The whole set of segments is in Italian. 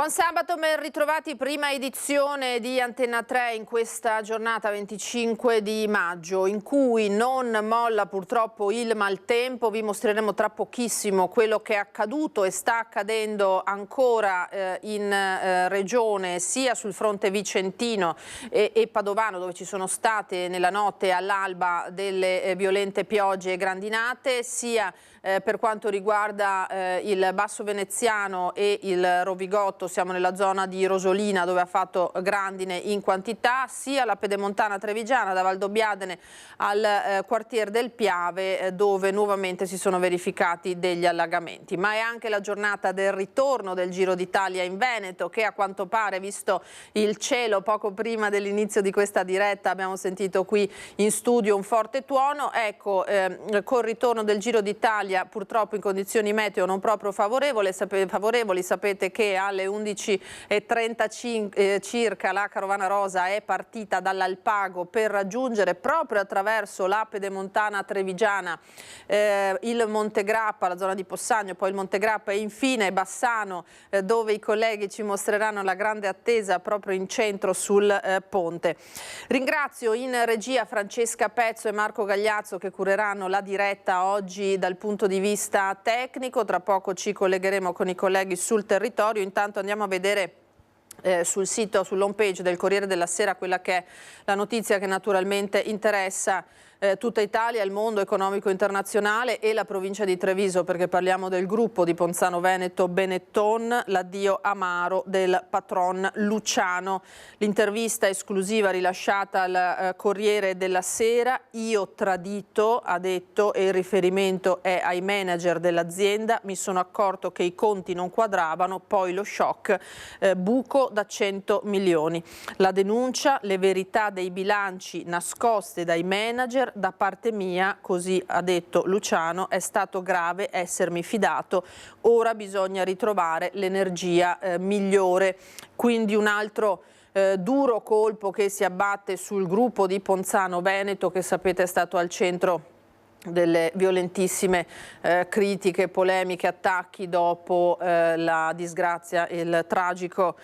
Buon sabato, ben ritrovati, prima edizione di Antenna 3 in questa giornata 25 di maggio in cui non molla purtroppo il maltempo. Vi mostreremo tra pochissimo quello che è accaduto e sta accadendo ancora in regione, sia sul fronte vicentino e padovano, dove ci sono state nella notte all'alba delle violente piogge e grandinate, sia per quanto riguarda il Basso Veneziano e il Rovigotto. Siamo nella zona di Rosolina dove ha fatto grandine in quantità, sia la pedemontana trevigiana da Valdobbiadene al quartier del Piave dove nuovamente si sono verificati degli allagamenti. Ma è anche la giornata del ritorno del Giro d'Italia in Veneto che a quanto pare, visto il cielo poco prima dell'inizio di questa diretta, abbiamo sentito qui in studio un forte tuono. Ecco, col ritorno del Giro d'Italia purtroppo in condizioni meteo non proprio favorevoli, sapete che alle 11:35 circa la carovana rosa è partita dall'Alpago per raggiungere proprio attraverso la pedemontana trevigiana il Montegrappa, la zona di Possagno, poi il Montegrappa e infine Bassano, dove i colleghi ci mostreranno la grande attesa proprio in centro sul ponte. Ringrazio in regia Francesca Pezzo e Marco Gagliazzo che cureranno la diretta oggi dal punto di vista tecnico. Tra poco ci collegheremo con i colleghi sul territorio. Intanto andiamo a vedere sul sito, sull'home page del Corriere della Sera, quella che è la notizia che naturalmente interessa tutta Italia, il mondo economico internazionale e la provincia di Treviso, perché parliamo del gruppo di Ponzano Veneto Benetton, l'addio amaro del patron Luciano. L'intervista esclusiva rilasciata al Corriere della Sera: io tradito, ha detto, e il riferimento è ai manager dell'azienda, mi sono accorto che i conti non quadravano, poi lo shock, buco da 100 milioni. La denuncia, le verità dei bilanci nascoste dai manager. Da parte mia, così ha detto Luciano, è stato grave essermi fidato, ora bisogna ritrovare l'energia migliore. Quindi un altro duro colpo che si abbatte sul gruppo di Ponzano Veneto, che sapete è stato al centro delle violentissime critiche, polemiche, attacchi dopo la disgrazia e il tragico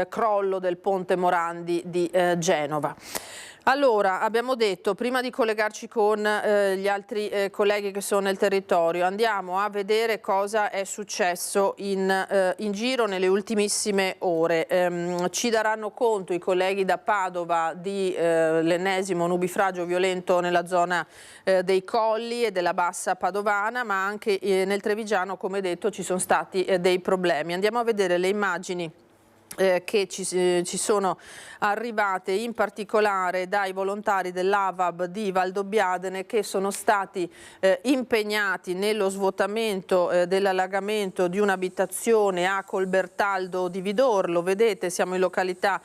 crollo del ponte Morandi di Genova. Allora, abbiamo detto, prima di collegarci con gli altri colleghi che sono nel territorio, andiamo a vedere cosa è successo in giro nelle ultimissime ore. Ci daranno conto i colleghi da Padova di l'ennesimo nubifragio violento nella zona dei Colli e della Bassa Padovana, ma anche nel Trevigiano, come detto, ci sono stati dei problemi. Andiamo a vedere le immagini che ci sono arrivate in particolare dai volontari dell'AVAB di Valdobbiadene, che sono stati impegnati nello svuotamento dell'allagamento di un'abitazione a Colbertaldo di Vidorlo. Vedete, siamo in località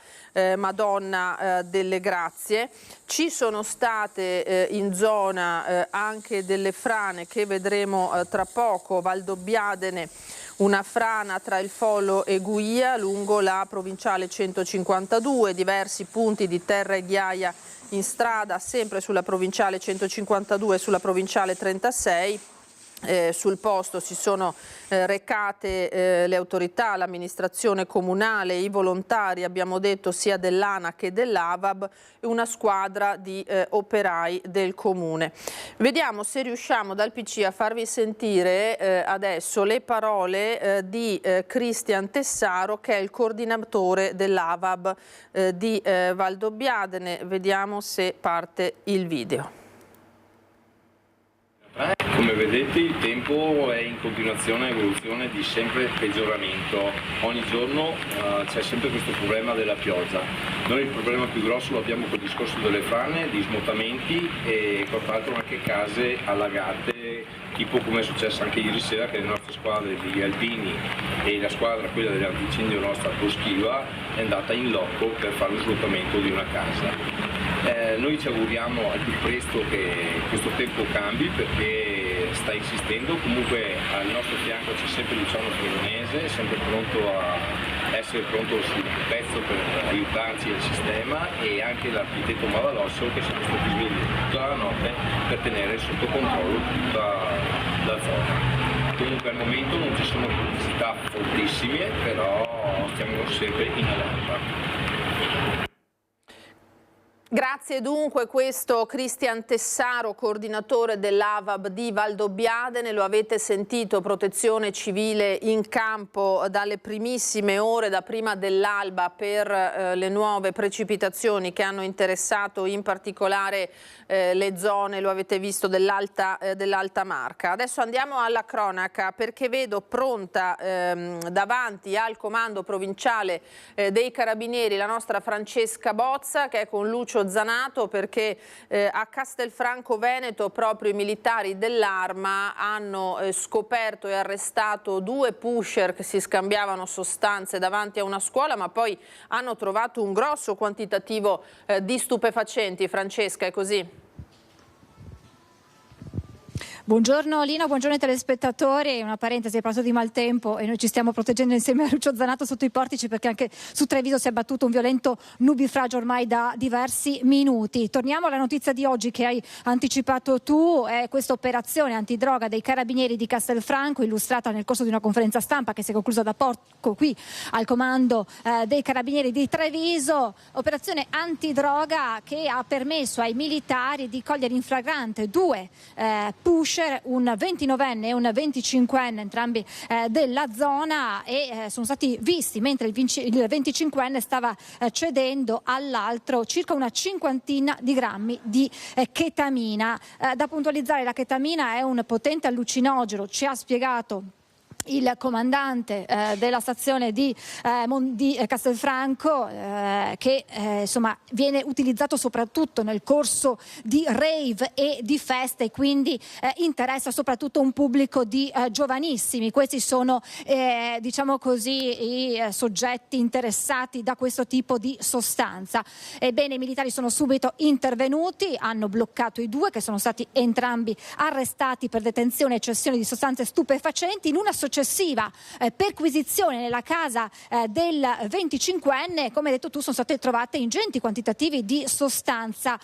Madonna delle Grazie. Ci sono state in zona anche delle frane che vedremo tra poco. Valdobbiadene, una frana tra il Folo e Guia lungo la provinciale 152, diversi punti di terra e ghiaia in strada sempre sulla provinciale 152 e sulla provinciale 36. Sul posto si sono recate le autorità, l'amministrazione comunale, i volontari, abbiamo detto, sia dell'ANA che dell'AVAB, e una squadra di operai del comune. Vediamo se riusciamo dal PC a farvi sentire adesso le parole di Cristian Tessaro, che è il coordinatore dell'AVAB di Valdobbiadene. Vediamo se parte il video. Come vedete il tempo è in continuazione evoluzione di sempre peggioramento, ogni giorno c'è sempre questo problema della pioggia. Noi il problema più grosso lo abbiamo col discorso delle frane, di smotamenti e tra l'altro anche case allagate, tipo come è successo anche ieri sera, che le nostre squadre di alpini e la squadra, quella dell'antincendio nostra boschiva, è andata in loco per fare lo svuotamento di una casa. Noi ci auguriamo al più presto che questo tempo cambi, perché sta insistendo. Comunque al nostro fianco c'è sempre Luciano Cremonese, sempre pronto a essere pronto sul pezzo per aiutarci al sistema, e anche l'architetto Mavalosso, che sono stati svegli tutta la notte per tenere sotto controllo tutta la zona. Comunque al momento non ci sono pubblicità fortissime, però stiamo sempre in allerta. Grazie dunque, questo Cristian Tessaro, coordinatore dell'AVAB di Valdobbiadene, lo avete sentito, protezione civile in campo dalle primissime ore, da prima dell'alba, per le nuove precipitazioni che hanno interessato in particolare le zone, lo avete visto, dell'Alta Marca. Adesso andiamo alla cronaca, perché vedo pronta davanti al comando provinciale dei Carabinieri la nostra Francesca Bozza, che è con Lucio Zanato, perché a Castelfranco Veneto proprio i militari dell'Arma hanno scoperto e arrestato 2 pusher che si scambiavano sostanze davanti a una scuola, ma poi hanno trovato un grosso quantitativo di stupefacenti. Francesca, è così? Buongiorno Lina, buongiorno ai telespettatori. Una parentesi, hai parlato di maltempo e noi ci stiamo proteggendo insieme a Lucio Zanato sotto i portici, perché anche su Treviso si è abbattuto un violento nubifragio ormai da diversi minuti. Torniamo alla notizia di oggi che hai anticipato tu, è questa operazione antidroga dei Carabinieri di Castelfranco, illustrata nel corso di una conferenza stampa che si è conclusa da poco qui al comando dei Carabinieri di Treviso. Operazione antidroga che ha permesso ai militari di cogliere in flagrante 2 push, un 29enne e un 25enne, entrambi della zona, e sono stati visti mentre il 25enne stava cedendo all'altro circa una 50 di grammi di ketamina. Da puntualizzare, la ketamina è un potente allucinogeno, ci ha spiegato il comandante della stazione di Castelfranco, che insomma viene utilizzato soprattutto nel corso di rave e di feste, e quindi interessa soprattutto un pubblico di giovanissimi. Questi sono diciamo così i soggetti interessati da questo tipo di sostanza. Ebbene, i militari sono subito intervenuti, hanno bloccato i 2 che sono stati entrambi arrestati per detenzione e cessione di sostanze stupefacenti. In una successiva perquisizione nella casa del 25enne, come hai detto tu, sono state trovate ingenti quantitativi di sostanza,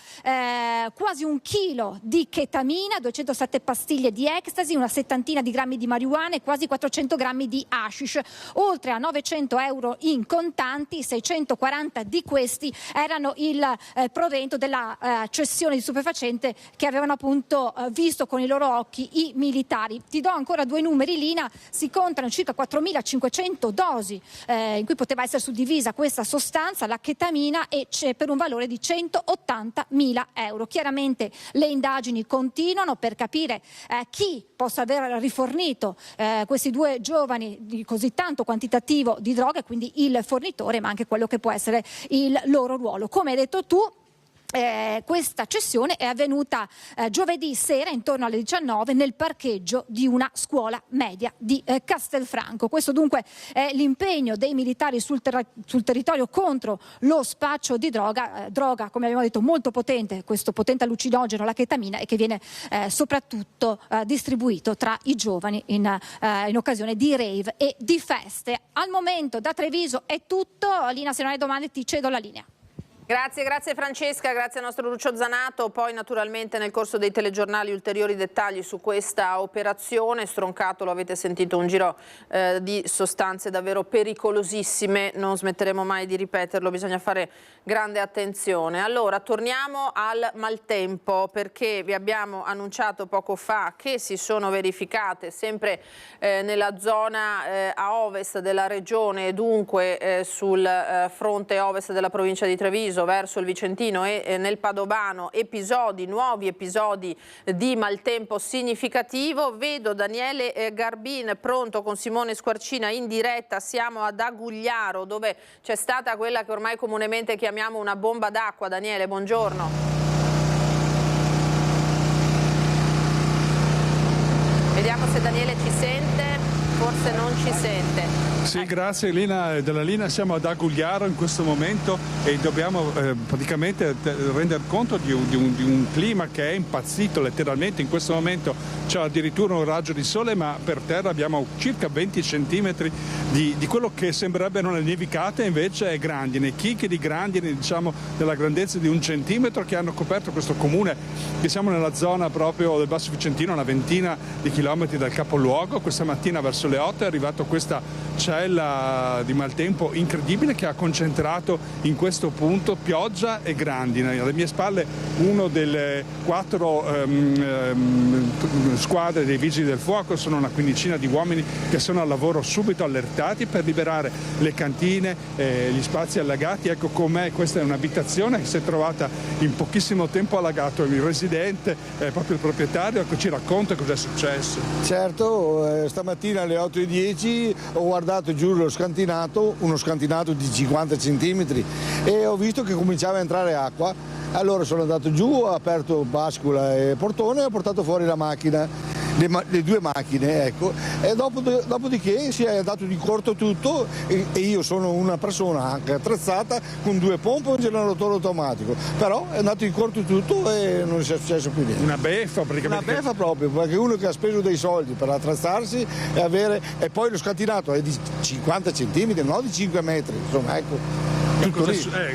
quasi 1 chilo di ketamina, 207 pastiglie di ecstasy, una 70 di grammi di marijuana e quasi 400 grammi di hashish, oltre a 900 euro in contanti. 640 di questi erano il provento della cessione di stupefacente che avevano appunto visto con i loro occhi i militari. Ti do ancora 2 numeri, Lina. Si contano circa 4.500 dosi in cui poteva essere suddivisa questa sostanza, la ketamina, e c'è per un valore di 180.000 euro. Chiaramente le indagini continuano per capire chi possa aver rifornito questi 2 giovani di così tanto quantitativo di droga, quindi il fornitore, ma anche quello che può essere il loro ruolo. Come hai detto tu, questa cessione è avvenuta giovedì sera intorno alle 19 nel parcheggio di una scuola media di Castelfranco. Questo dunque è l'impegno dei militari sul territorio contro lo spaccio di droga, come abbiamo detto molto potente, questo potente allucinogeno, la ketamina, e che viene soprattutto distribuito tra i giovani in occasione di rave e di feste. Al momento da Treviso è tutto. Lina, se non hai domande ti cedo la linea. Grazie Francesca, grazie al nostro Lucio Zanato. Poi naturalmente nel corso dei telegiornali ulteriori dettagli su questa operazione. Stroncato, lo avete sentito, un giro di sostanze davvero pericolosissime, non smetteremo mai di ripeterlo, bisogna fare grande attenzione. Allora torniamo al maltempo, perché vi abbiamo annunciato poco fa che si sono verificate sempre nella zona a ovest della regione, e dunque sul fronte ovest della provincia di Treviso, verso il Vicentino e nel Padovano, nuovi episodi di maltempo significativo. Vedo Daniele Garbin pronto con Simone Squarcina in diretta. Siamo ad Agugliaro, dove c'è stata quella che ormai comunemente chiamiamo una bomba d'acqua. Daniele, buongiorno. Vediamo se Daniele ci sente, forse non ci sente. Sì, grazie Lina. Della linea siamo ad Agugliaro in questo momento e dobbiamo praticamente rendere conto di un clima che è impazzito letteralmente. In questo momento c'è addirittura un raggio di sole, ma per terra abbiamo circa 20 centimetri di quello che sembrerebbe una nevicata, invece è grandine, chicche di grandine, diciamo della grandezza di 1 centimetro, che hanno coperto questo comune, che siamo nella zona proprio del Basso Vicentino, una ventina di chilometri dal capoluogo. Questa mattina verso le 8 è arrivata questa cella di maltempo incredibile che ha concentrato in questo punto pioggia e grandine. Alle mie spalle uno delle 4 squadre dei Vigili del Fuoco, sono una quindicina di uomini che sono al lavoro subito allertati per liberare le cantine, gli spazi allagati. Ecco com'è, questa è un'abitazione che si è trovata in pochissimo tempo allagato, il residente, proprio il proprietario, ecco, ci racconta cosa è successo. Certo, stamattina alle 8:10 ho guardato giù lo scantinato, uno scantinato di 50 centimetri, e ho visto che cominciava a entrare acqua. Allora sono andato giù, ho aperto bascula e portone e ho portato fuori la macchina, le 2 macchine, ecco, e dopodiché si è andato di corto tutto, e io sono una persona anche attrezzata con 2 pompe e un generatore automatico, però è andato di corto tutto e non si è successo più niente. Una beffa praticamente. Una beffa proprio, perché uno che ha speso dei soldi per attrezzarsi e poi lo scantinato è di 50 centimetri, non di 5 metri, insomma, ecco.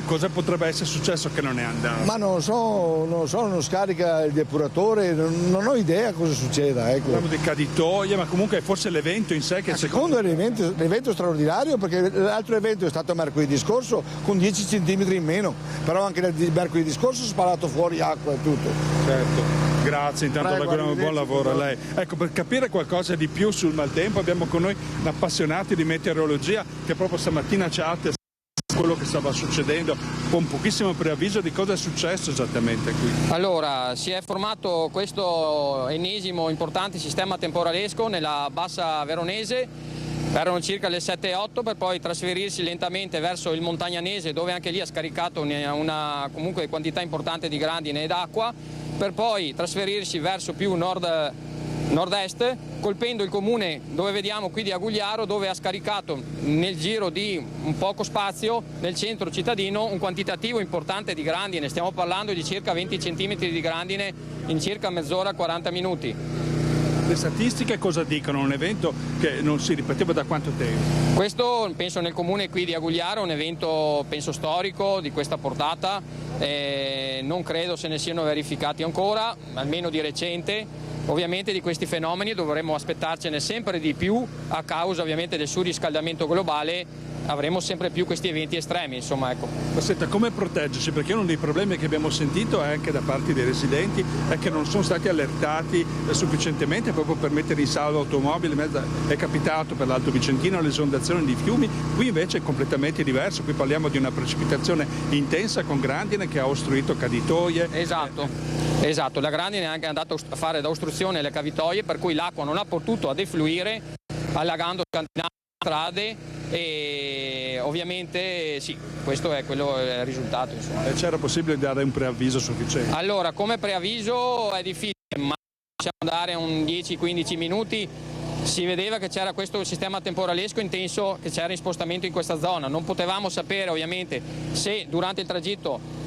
Cosa potrebbe essere successo che non è andato? Ma non so, non scarica il depuratore, non ho idea cosa succeda. Ecco. Parliamo di caditoie, ma comunque forse l'evento in sé che secondo l'evento straordinario, perché l'altro evento è stato mercoledì scorso con 10 centimetri in meno, però anche mercoledì scorso ho sparato fuori acqua e tutto. Certo. Grazie, intanto Prego, auguriamo buon lavoro a lei. Ecco, per capire qualcosa di più sul maltempo abbiamo con noi un appassionato di meteorologia che proprio stamattina ci ha attestato quello che stava succedendo con pochissimo preavviso di cosa è successo esattamente qui. Allora, si è formato questo ennesimo importante sistema temporalesco nella bassa veronese. Erano circa le 7-8 per poi trasferirsi lentamente verso il Montagnanese, dove anche lì ha scaricato una comunque quantità importante di grandine ed acqua, per poi trasferirsi verso più nord-est, colpendo il comune dove vediamo qui di Agugliaro, dove ha scaricato nel giro di un poco spazio nel centro cittadino un quantitativo importante di grandine. Stiamo parlando di circa 20 cm di grandine in circa mezz'ora, 40 minuti. Le statistiche cosa dicono? Un evento che non si ripeteva da quanto tempo? Questo penso nel comune qui di Agugliaro, un evento penso storico di questa portata, non credo se ne siano verificati ancora, almeno di recente. Ovviamente di questi fenomeni dovremmo aspettarcene sempre di più a causa ovviamente del surriscaldamento globale. Avremo sempre più questi eventi estremi, insomma, ecco. Ma senta, come proteggersi? Perché uno dei problemi che abbiamo sentito è anche da parte dei residenti è che non sono stati allertati sufficientemente proprio per mettere in salvo automobili. È capitato per l'Alto Vicentino l'esondazione di fiumi, qui invece è completamente diverso, qui parliamo di una precipitazione intensa con grandine che ha ostruito caditoie. Esatto, la grandine è anche andata a fare da ostruzione alle cavitoie, per cui l'acqua non ha potuto defluire, allagando strade. E ovviamente sì, questo è il risultato, insomma. C'era possibile dare un preavviso sufficiente? Allora, come preavviso è difficile, ma possiamo dare un 10-15 minuti. Si vedeva che c'era questo sistema temporalesco intenso, che c'era in spostamento in questa zona. Non potevamo sapere ovviamente se durante il tragitto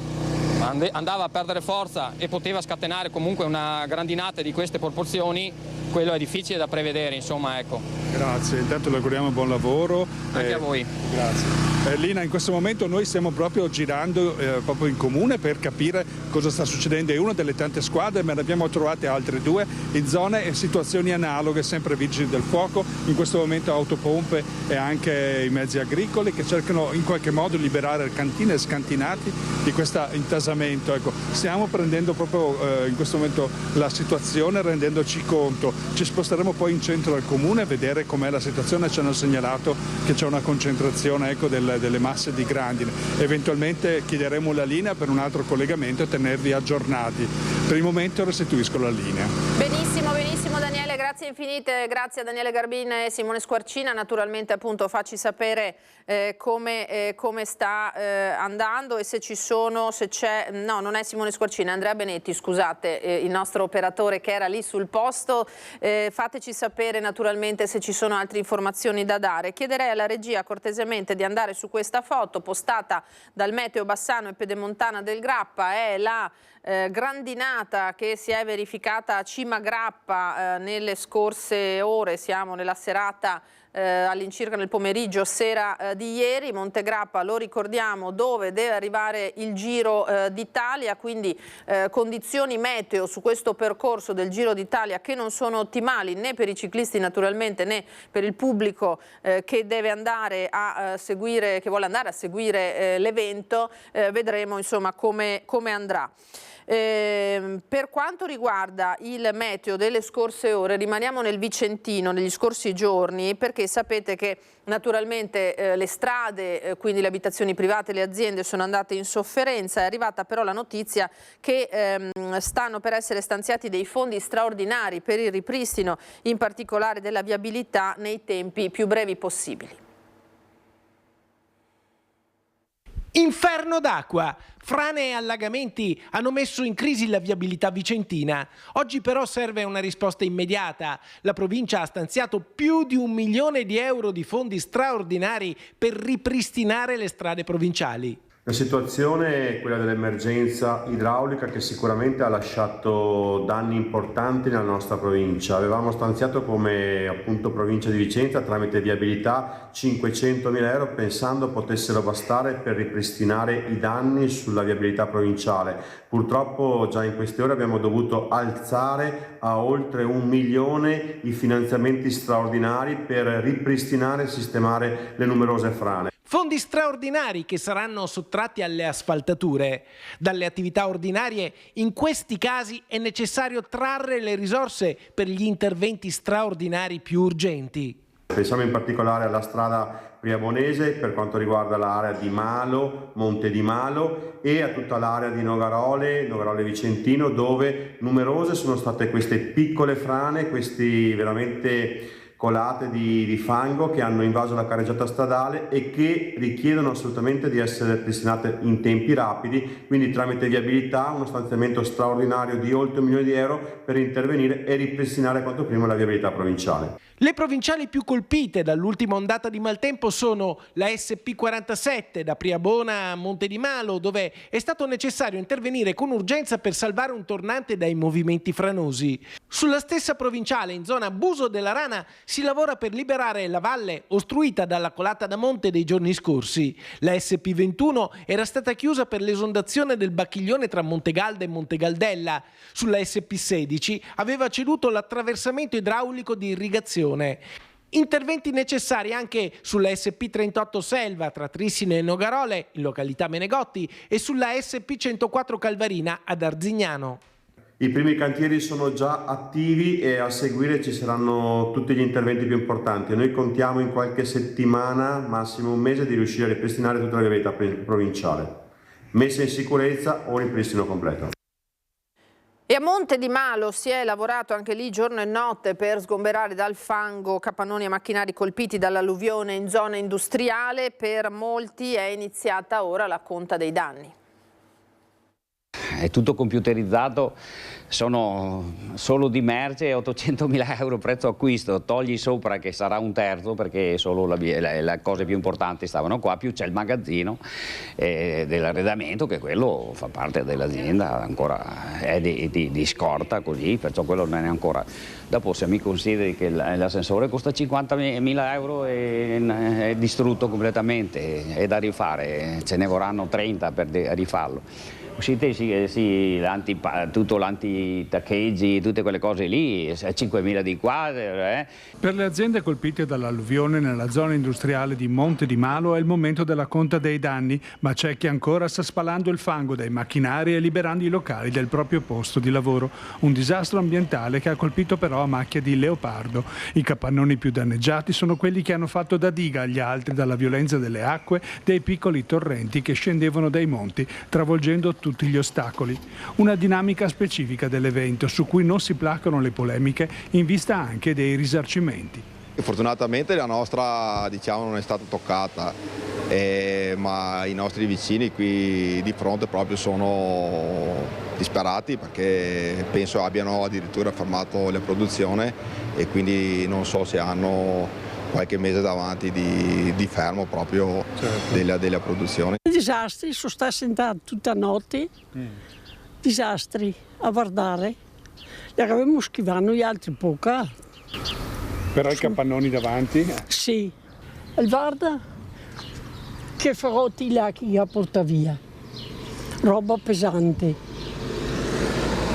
andava a perdere forza e poteva scatenare comunque una grandinata di queste proporzioni. Quello è difficile da prevedere, insomma, ecco. Grazie, intanto le auguriamo buon lavoro. Anche a voi. Grazie. Lina, in questo momento noi stiamo proprio girando proprio in comune per capire cosa sta succedendo. È una delle tante squadre, ma ne abbiamo trovate altre 2 in zone e situazioni analoghe, sempre Vigili del Fuoco, in questo momento autopompe e anche i mezzi agricoli che cercano in qualche modo di liberare cantine e scantinati di questo intasamento. Ecco, stiamo prendendo proprio in questo momento la situazione, rendendoci conto. Ci sposteremo poi in centro al comune a vedere com'è la situazione. Ci hanno segnalato che c'è una concentrazione, ecco, delle masse di grandine. Eventualmente chiederemo la linea per un altro collegamento e tenervi aggiornati. Per il momento restituisco la linea. Benissimo, benissimo Daniele, grazie infinite, grazie a Daniele Garbin e Simone Squarcina. Naturalmente appunto facci sapere come sta andando e se ci sono, se c'è, no non è Simone Squarcina, è Andrea Benetti, scusate, il nostro operatore che era lì sul posto. Fateci sapere naturalmente se ci sono altre informazioni da dare. Chiederei alla regia cortesemente di andare su questa foto postata dal Meteo Bassano e Pedemontana del Grappa. È la grandinata che si è verificata a Cima Grappa nelle scorse ore. Siamo nella serata all'incirca nel pomeriggio sera di ieri. Montegrappa, lo ricordiamo, dove deve arrivare il Giro d'Italia, quindi condizioni meteo su questo percorso del Giro d'Italia che non sono ottimali né per i ciclisti naturalmente né per il pubblico che deve andare a seguire, che vuole andare a seguire l'evento. Vedremo insomma come andrà. Per quanto riguarda il meteo delle scorse ore, rimaniamo nel Vicentino, negli scorsi giorni, perché sapete che naturalmente le strade, quindi le abitazioni private e le aziende sono andate in sofferenza. È arrivata però la notizia che stanno per essere stanziati dei fondi straordinari per il ripristino, in particolare della viabilità, nei tempi più brevi possibili. Inferno d'acqua, frane e allagamenti hanno messo in crisi la viabilità vicentina. Oggi però serve una risposta immediata. La provincia ha stanziato più di 1 milione di euro di fondi straordinari per ripristinare le strade provinciali. La situazione è quella dell'emergenza idraulica che sicuramente ha lasciato danni importanti nella nostra provincia. Avevamo stanziato come appunto provincia di Vicenza tramite viabilità 500.000 euro pensando potessero bastare per ripristinare i danni sulla viabilità provinciale. Purtroppo già in queste ore abbiamo dovuto alzare a oltre 1 milione i finanziamenti straordinari per ripristinare e sistemare le numerose frane. Fondi straordinari che saranno sottratti alle asfaltature. Dalle attività ordinarie, in questi casi è necessario trarre le risorse per gli interventi straordinari più urgenti. Pensiamo in particolare alla strada Priabonese per quanto riguarda l'area di Malo, Monte di Malo e a tutta l'area di Nogarole Vicentino, dove numerose sono state queste piccole frane, questi veramente colate di fango che hanno invaso la carreggiata stradale e che richiedono assolutamente di essere ripristinate in tempi rapidi, quindi tramite viabilità uno stanziamento straordinario di oltre 1 milione di euro per intervenire e ripristinare quanto prima la viabilità provinciale. Le provinciali più colpite dall'ultima ondata di maltempo sono la SP47 da Priabona a Monte di Malo, dove è stato necessario intervenire con urgenza per salvare un tornante dai movimenti franosi. Sulla stessa provinciale, in zona Buso della Rana, si lavora per liberare la valle ostruita dalla colata da monte dei giorni scorsi. La SP21 era stata chiusa per l'esondazione del bacchiglione tra Montegalda e Montegaldella. Sulla SP16 aveva ceduto l'attraversamento idraulico di irrigazione. Interventi necessari anche sulla SP38 Selva tra Trissine e Nogarole, in località Menegotti, e sulla SP104 Calvarina ad Arzignano. I primi cantieri sono già attivi e a seguire ci saranno tutti gli interventi più importanti. Noi contiamo in qualche settimana, massimo un mese, di riuscire a ripristinare tutta la viabilità provinciale. Messa in sicurezza o ripristino completo. E a Monte di Malo si è lavorato anche lì giorno e notte per sgomberare dal fango capannoni e macchinari colpiti dall'alluvione in zona industriale. Per molti è iniziata ora la conta dei danni. È tutto computerizzato, sono solo di merce 800.000 euro prezzo acquisto, togli sopra che sarà un terzo perché solo le cose più importanti stavano qua, più c'è il magazzino dell'arredamento che quello fa parte dell'azienda, ancora è di scorta così, perciò quello non è ancora. Dopo se mi consideri che l'ascensore costa 50.000 euro e è distrutto completamente, è da rifare, ce ne vorranno 30 per rifarlo. Uscite sì, tutto l'anti-taccheggi, tutte quelle cose lì, 5.000 di qua. Per le aziende colpite dall'alluvione nella zona industriale di Monte di Malo è il momento della conta dei danni, ma c'è chi ancora sta spalando il fango dai macchinari e liberando i locali del proprio posto di lavoro. Un disastro ambientale che ha colpito però a macchia di leopardo. I capannoni più danneggiati sono quelli che hanno fatto da diga agli altri dalla violenza delle acque dei piccoli torrenti che scendevano dai monti, travolgendo tutti gli ostacoli. Una dinamica specifica dell'evento su cui non si placano le polemiche in vista anche dei risarcimenti. Fortunatamente la nostra non è stata toccata, ma i nostri vicini qui di fronte proprio sono disperati perché penso abbiano addirittura fermato la produzione e quindi non so se hanno qualche mese davanti di fermo proprio della produzione. Disastri, sono stata sentata tutta notte, disastri a guardare, li abbiamo schivati, gli altri poca. Però i capannoni davanti? Sì, e guarda che farotti là che la porta via, roba pesante.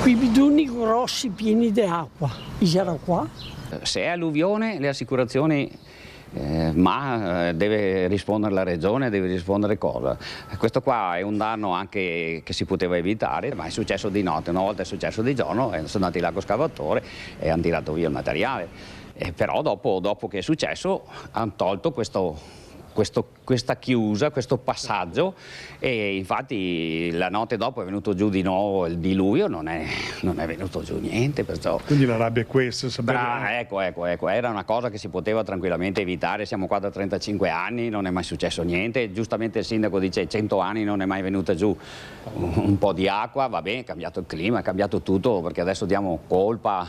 Quei bidoni grossi pieni di acqua, c'era qua. Se è alluvione le assicurazioni ma deve rispondere la regione, deve rispondere cosa? Questo qua è un danno anche che si poteva evitare, ma è successo di notte, una volta è successo di giorno, sono andati là con scavatore e hanno tirato via il materiale. Però dopo che è successo hanno tolto questa chiusa, questo passaggio, e infatti la notte dopo è venuto giù di nuovo il diluvio, non è venuto giù niente, perciò... Quindi la rabbia è questa, sapere... Ecco, era una cosa che si poteva tranquillamente evitare, siamo qua da 35 anni, non è mai successo niente, giustamente il sindaco dice 100 anni non è mai venuta giù un po' di acqua, va bene, è cambiato il clima, è cambiato tutto, perché adesso diamo colpa,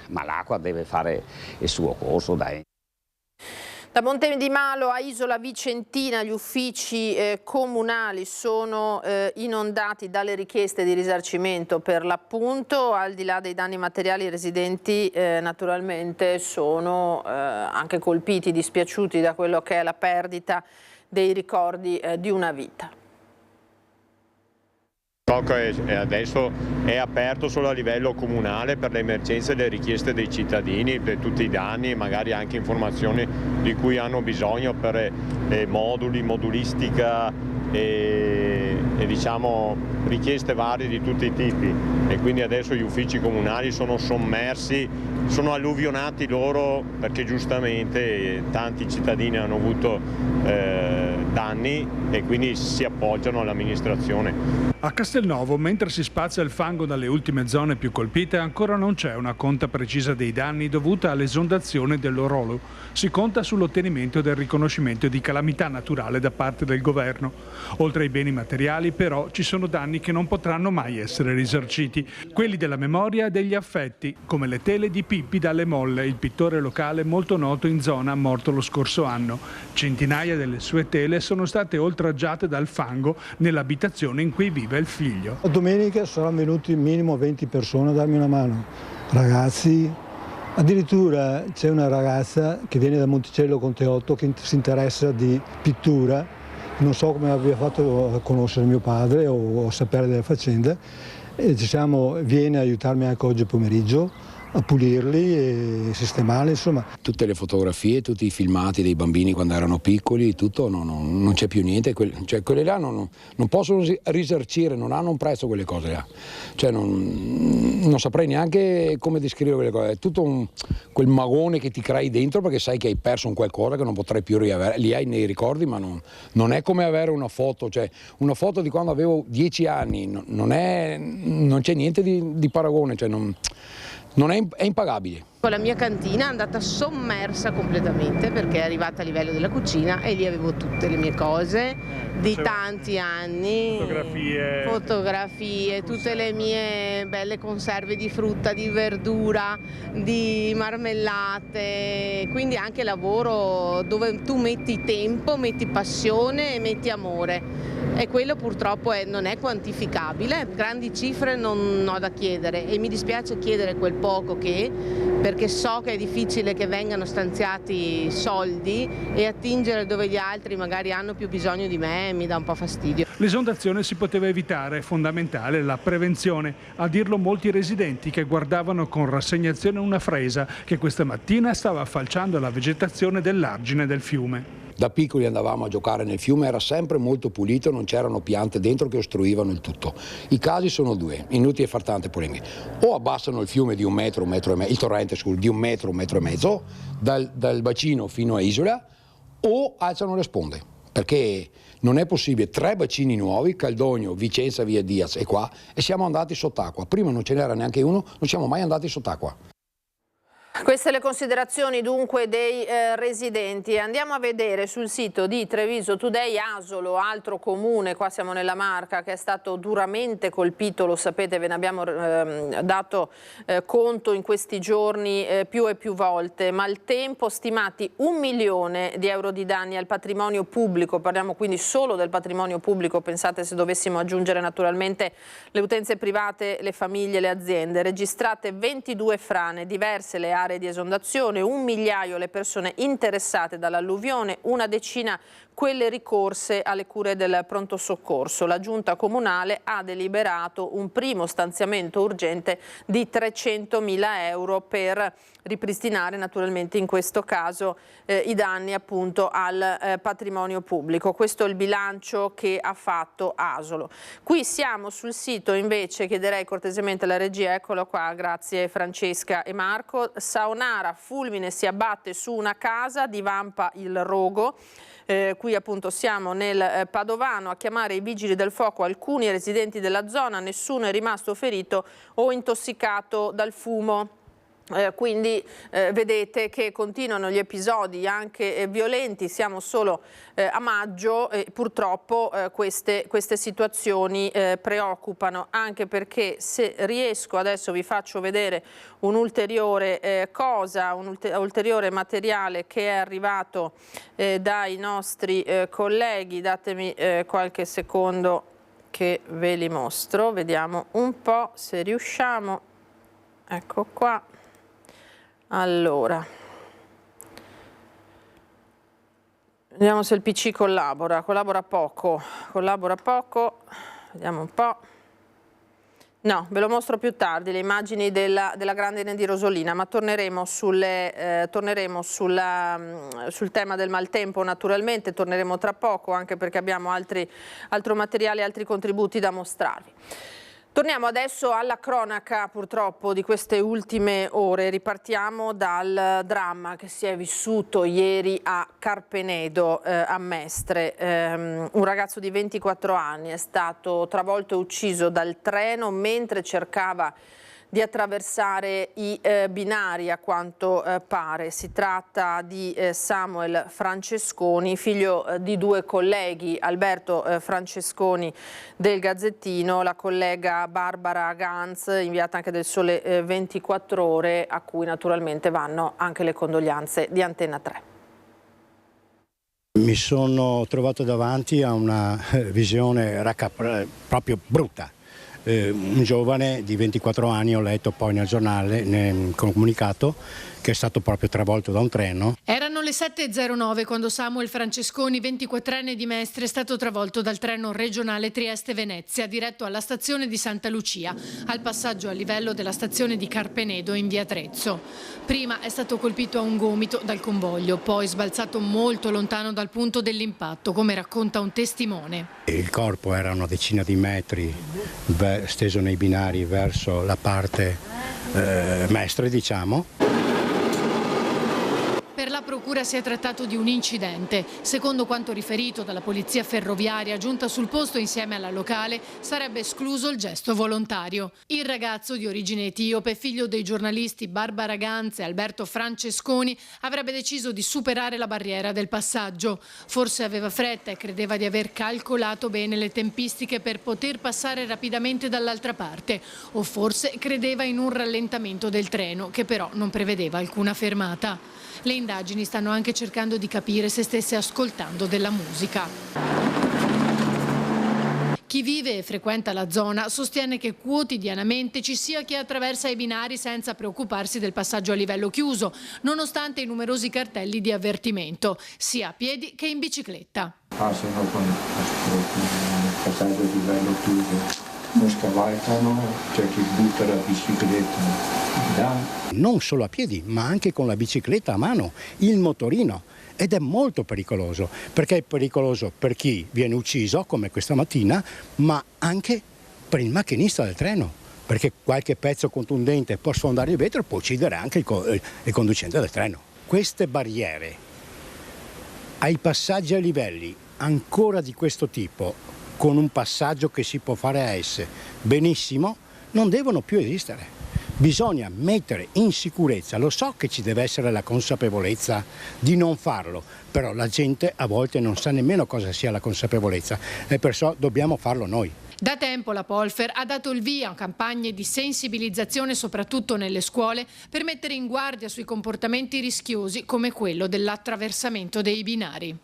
ma l'acqua deve fare il suo corso, dai. Da Monte di Malo a Isola Vicentina gli uffici comunali sono inondati dalle richieste di risarcimento per l'appunto. Al di là dei danni materiali, i residenti naturalmente sono anche colpiti, dispiaciuti da quello che è la perdita dei ricordi di una vita. Adesso è aperto solo a livello comunale per le emergenze e le richieste dei cittadini, per tutti i danni e magari anche informazioni di cui hanno bisogno per moduli, modulistica e diciamo richieste varie di tutti i tipi, e quindi adesso gli uffici comunali sono sommersi, sono alluvionati loro perché giustamente tanti cittadini hanno avuto danni e quindi si appoggiano all'amministrazione. A Castelnuovo, mentre si spazza il fango dalle ultime zone più colpite, ancora non c'è una conta precisa dei danni dovuta all'esondazione dell'Orolo. Si conta sull'ottenimento del riconoscimento di calamità naturale da parte del governo. Oltre ai beni materiali, però, ci sono danni che non potranno mai essere risarciti. Quelli della memoria e degli affetti, come le tele di Pippi dalle Molle, il pittore locale molto noto in zona, morto lo scorso anno. Centinaia delle sue tele sono state oltraggiate dal fango nell'abitazione in cui vive il figlio. Domenica saranno venuti minimo 20 persone a darmi una mano, ragazzi, addirittura c'è una ragazza che viene da Monticello Conte 8 che si interessa di pittura, non so come abbia fatto a conoscere mio padre o a sapere delle faccende, e viene a aiutarmi anche oggi pomeriggio a pulirli e sistemarli, insomma. Tutte le fotografie, tutti i filmati dei bambini quando erano piccoli, tutto, non c'è più niente, quelle là non possono risarcire, non hanno un prezzo quelle cose là. Cioè non saprei neanche come descrivere quelle cose, è tutto quel magone che ti crei dentro perché sai che hai perso un qualcosa che non potrai più riavere, li hai nei ricordi, ma non è come avere una foto, cioè una foto di quando avevo 10 anni, non c'è niente di paragone, cioè è impagabile. La mia cantina è andata sommersa completamente perché è arrivata a livello della cucina e lì avevo tutte le mie cose di tanti anni, fotografie, tutte le mie belle conserve di frutta, di verdura, di marmellate, quindi anche lavoro dove tu metti tempo, metti passione e metti amore. E quello purtroppo non è quantificabile, grandi cifre non ho da chiedere e mi dispiace chiedere quel poco perché so che è difficile che vengano stanziati soldi e attingere dove gli altri magari hanno più bisogno di me mi dà un po' fastidio. L'esondazione si poteva evitare, è fondamentale la prevenzione, a dirlo molti residenti che guardavano con rassegnazione una fresa che questa mattina stava falciando la vegetazione dell'argine del fiume. Da piccoli andavamo a giocare nel fiume, era sempre molto pulito, non c'erano piante dentro che ostruivano il tutto. I casi sono due, inutili far tante polemiche. O abbassano il fiume di un metro e mezzo, il torrente di un metro e mezzo, dal bacino fino a Isola, o alzano le sponde. Perché non è possibile, 3 bacini nuovi, Caldogno, Vicenza, Via Diaz e qua, e siamo andati sott'acqua. Prima non ce n'era neanche uno, non siamo mai andati sott'acqua. Queste le considerazioni dunque dei residenti. Andiamo a vedere sul sito di Treviso Today Asolo, altro comune, qua siamo nella Marca, che è stato duramente colpito, lo sapete, ve ne abbiamo dato conto in questi giorni più e più volte. Maltempo, stimati 1 milione di euro di danni al patrimonio pubblico, parliamo quindi solo del patrimonio pubblico, pensate se dovessimo aggiungere naturalmente le utenze private, le famiglie, le aziende. Registrate 22 frane, diverse le aree aree di esondazione, 1 migliaio le persone interessate dall'alluvione, una decina quelle ricorse alle cure del pronto soccorso. La giunta comunale ha deliberato un primo stanziamento urgente di 300.000 euro per ripristinare naturalmente in questo caso i danni appunto al patrimonio pubblico. Questo è il bilancio che ha fatto Asolo. Qui siamo sul sito invece, chiederei cortesemente alla regia, eccolo qua, grazie Francesca e Marco. Saonara, fulmine si abbatte su una casa, divampa il rogo. Qui appunto siamo nel Padovano, a chiamare i vigili del fuoco alcuni residenti della zona, nessuno è rimasto ferito o intossicato dal fumo. Quindi vedete che continuano gli episodi anche violenti, siamo solo a maggio e purtroppo queste situazioni preoccupano, anche perché se riesco adesso vi faccio vedere un'ulteriore un ulteriore materiale che è arrivato dai nostri colleghi. Datemi qualche secondo che ve li mostro, vediamo un po' se riusciamo. Ecco qua. Allora, vediamo se il PC collabora poco, vediamo un po'. No, ve lo mostro più tardi, le immagini della grandine di Rosolina, ma torneremo sul tema del maltempo naturalmente, torneremo tra poco, anche perché abbiamo altro materiale, altri contributi da mostrarvi. Torniamo adesso alla cronaca purtroppo di queste ultime ore, ripartiamo dal dramma che si è vissuto ieri a Carpenedo, a Mestre. Un ragazzo di 24 anni è stato travolto e ucciso dal treno mentre cercava di attraversare i binari, a quanto pare. Si tratta di Samuel Francesconi, figlio di 2 colleghi, Alberto Francesconi del Gazzettino, la collega Barbara Ganz, inviata anche del Sole 24 Ore, a cui naturalmente vanno anche le condoglianze di Antenna 3. Mi sono trovato davanti a una visione proprio brutta. Un giovane di 24 anni, ho letto poi nel giornale, nel comunicato, che è stato proprio travolto da un treno. Erano le 7.09 quando Samuel Francesconi, 24enne di Mestre, è stato travolto dal treno regionale Trieste-Venezia, diretto alla stazione di Santa Lucia, al passaggio a livello della stazione di Carpenedo in via Trezzo. Prima è stato colpito a un gomito dal convoglio, poi sbalzato molto lontano dal punto dell'impatto, come racconta un testimone. Il corpo era una decina di metri steso nei binari verso la parte Mestre, diciamo. Per la procura si è trattato di un incidente. Secondo quanto riferito dalla polizia ferroviaria giunta sul posto insieme alla locale, sarebbe escluso il gesto volontario. Il ragazzo di origine etiope, figlio dei giornalisti Barbara Ganz e Alberto Francesconi, avrebbe deciso di superare la barriera del passaggio. Forse aveva fretta e credeva di aver calcolato bene le tempistiche per poter passare rapidamente dall'altra parte, o forse credeva in un rallentamento del treno, che però non prevedeva alcuna fermata. Le indagini stanno anche cercando di capire se stesse ascoltando della musica. Chi vive e frequenta la zona sostiene che quotidianamente ci sia chi attraversa i binari senza preoccuparsi del passaggio a livello chiuso, nonostante i numerosi cartelli di avvertimento, sia a piedi che in bicicletta. Passano con il passaggio a livello chiuso. Non scavalcano, c'è chi butta la bicicletta. Non solo a piedi, ma anche con la bicicletta a mano, il motorino. Ed è molto pericoloso, perché è pericoloso per chi viene ucciso, come questa mattina, ma anche per il macchinista del treno, perché qualche pezzo contundente può sfondare il vetro e può uccidere anche il conducente del treno. Queste barriere ai passaggi a livelli ancora di questo tipo, con un passaggio che si può fare a S benissimo, non devono più esistere. Bisogna mettere in sicurezza, lo so che ci deve essere la consapevolezza di non farlo, però la gente a volte non sa nemmeno cosa sia la consapevolezza e perciò dobbiamo farlo noi. Da tempo la Polfer ha dato il via a campagne di sensibilizzazione soprattutto nelle scuole per mettere in guardia sui comportamenti rischiosi come quello dell'attraversamento dei binari.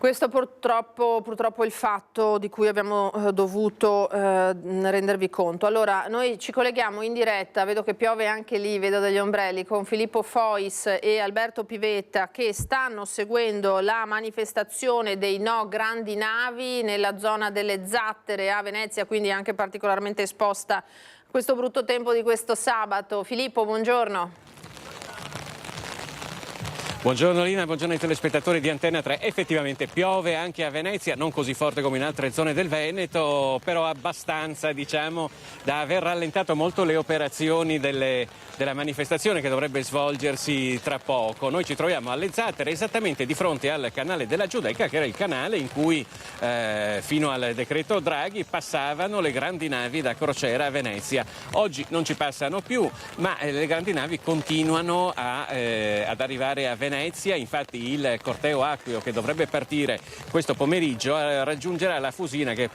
Questo purtroppo è il fatto di cui abbiamo dovuto rendervi conto. Allora, noi ci colleghiamo in diretta, vedo che piove anche lì, vedo degli ombrelli, con Filippo Fois e Alberto Pivetta che stanno seguendo la manifestazione dei no grandi navi nella zona delle Zattere a Venezia, quindi anche particolarmente esposta a questo brutto tempo di questo sabato. Filippo, buongiorno. Buongiorno Lina, buongiorno ai telespettatori di Antenna 3. Effettivamente piove anche a Venezia, non così forte come in altre zone del Veneto, però abbastanza, diciamo, da aver rallentato molto le operazioni della manifestazione che dovrebbe svolgersi tra poco. Noi ci troviamo alle Zattere, esattamente di fronte al canale della Giudecca, che era il canale in cui fino al decreto Draghi passavano le grandi navi da crociera a Venezia. Oggi non ci passano più, ma le grandi navi continuano ad arrivare a Venezia. Infatti il corteo acqueo che dovrebbe partire questo pomeriggio raggiungerà Fusina, che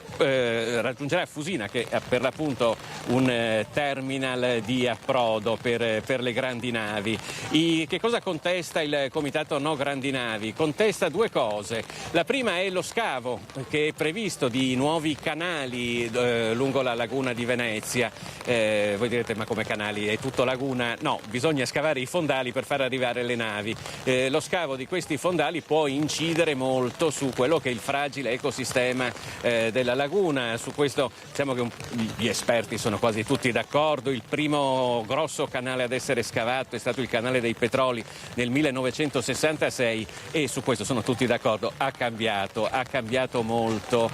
è per l'appunto un terminal di approdo per le grandi navi. Che cosa contesta il Comitato No Grandi Navi? Contesta due cose. La prima è lo scavo che è previsto di nuovi canali lungo la laguna di Venezia. Voi direte, ma come canali? È tutto laguna? No, bisogna scavare i fondali per far arrivare le navi. Lo scavo di questi fondali può incidere molto su quello che è il fragile ecosistema della laguna. Su questo diciamo che gli esperti sono quasi tutti d'accordo. Il primo grosso canale ad essere scavato è stato il canale dei Petroli nel 1966 e su questo sono tutti d'accordo. Ha cambiato molto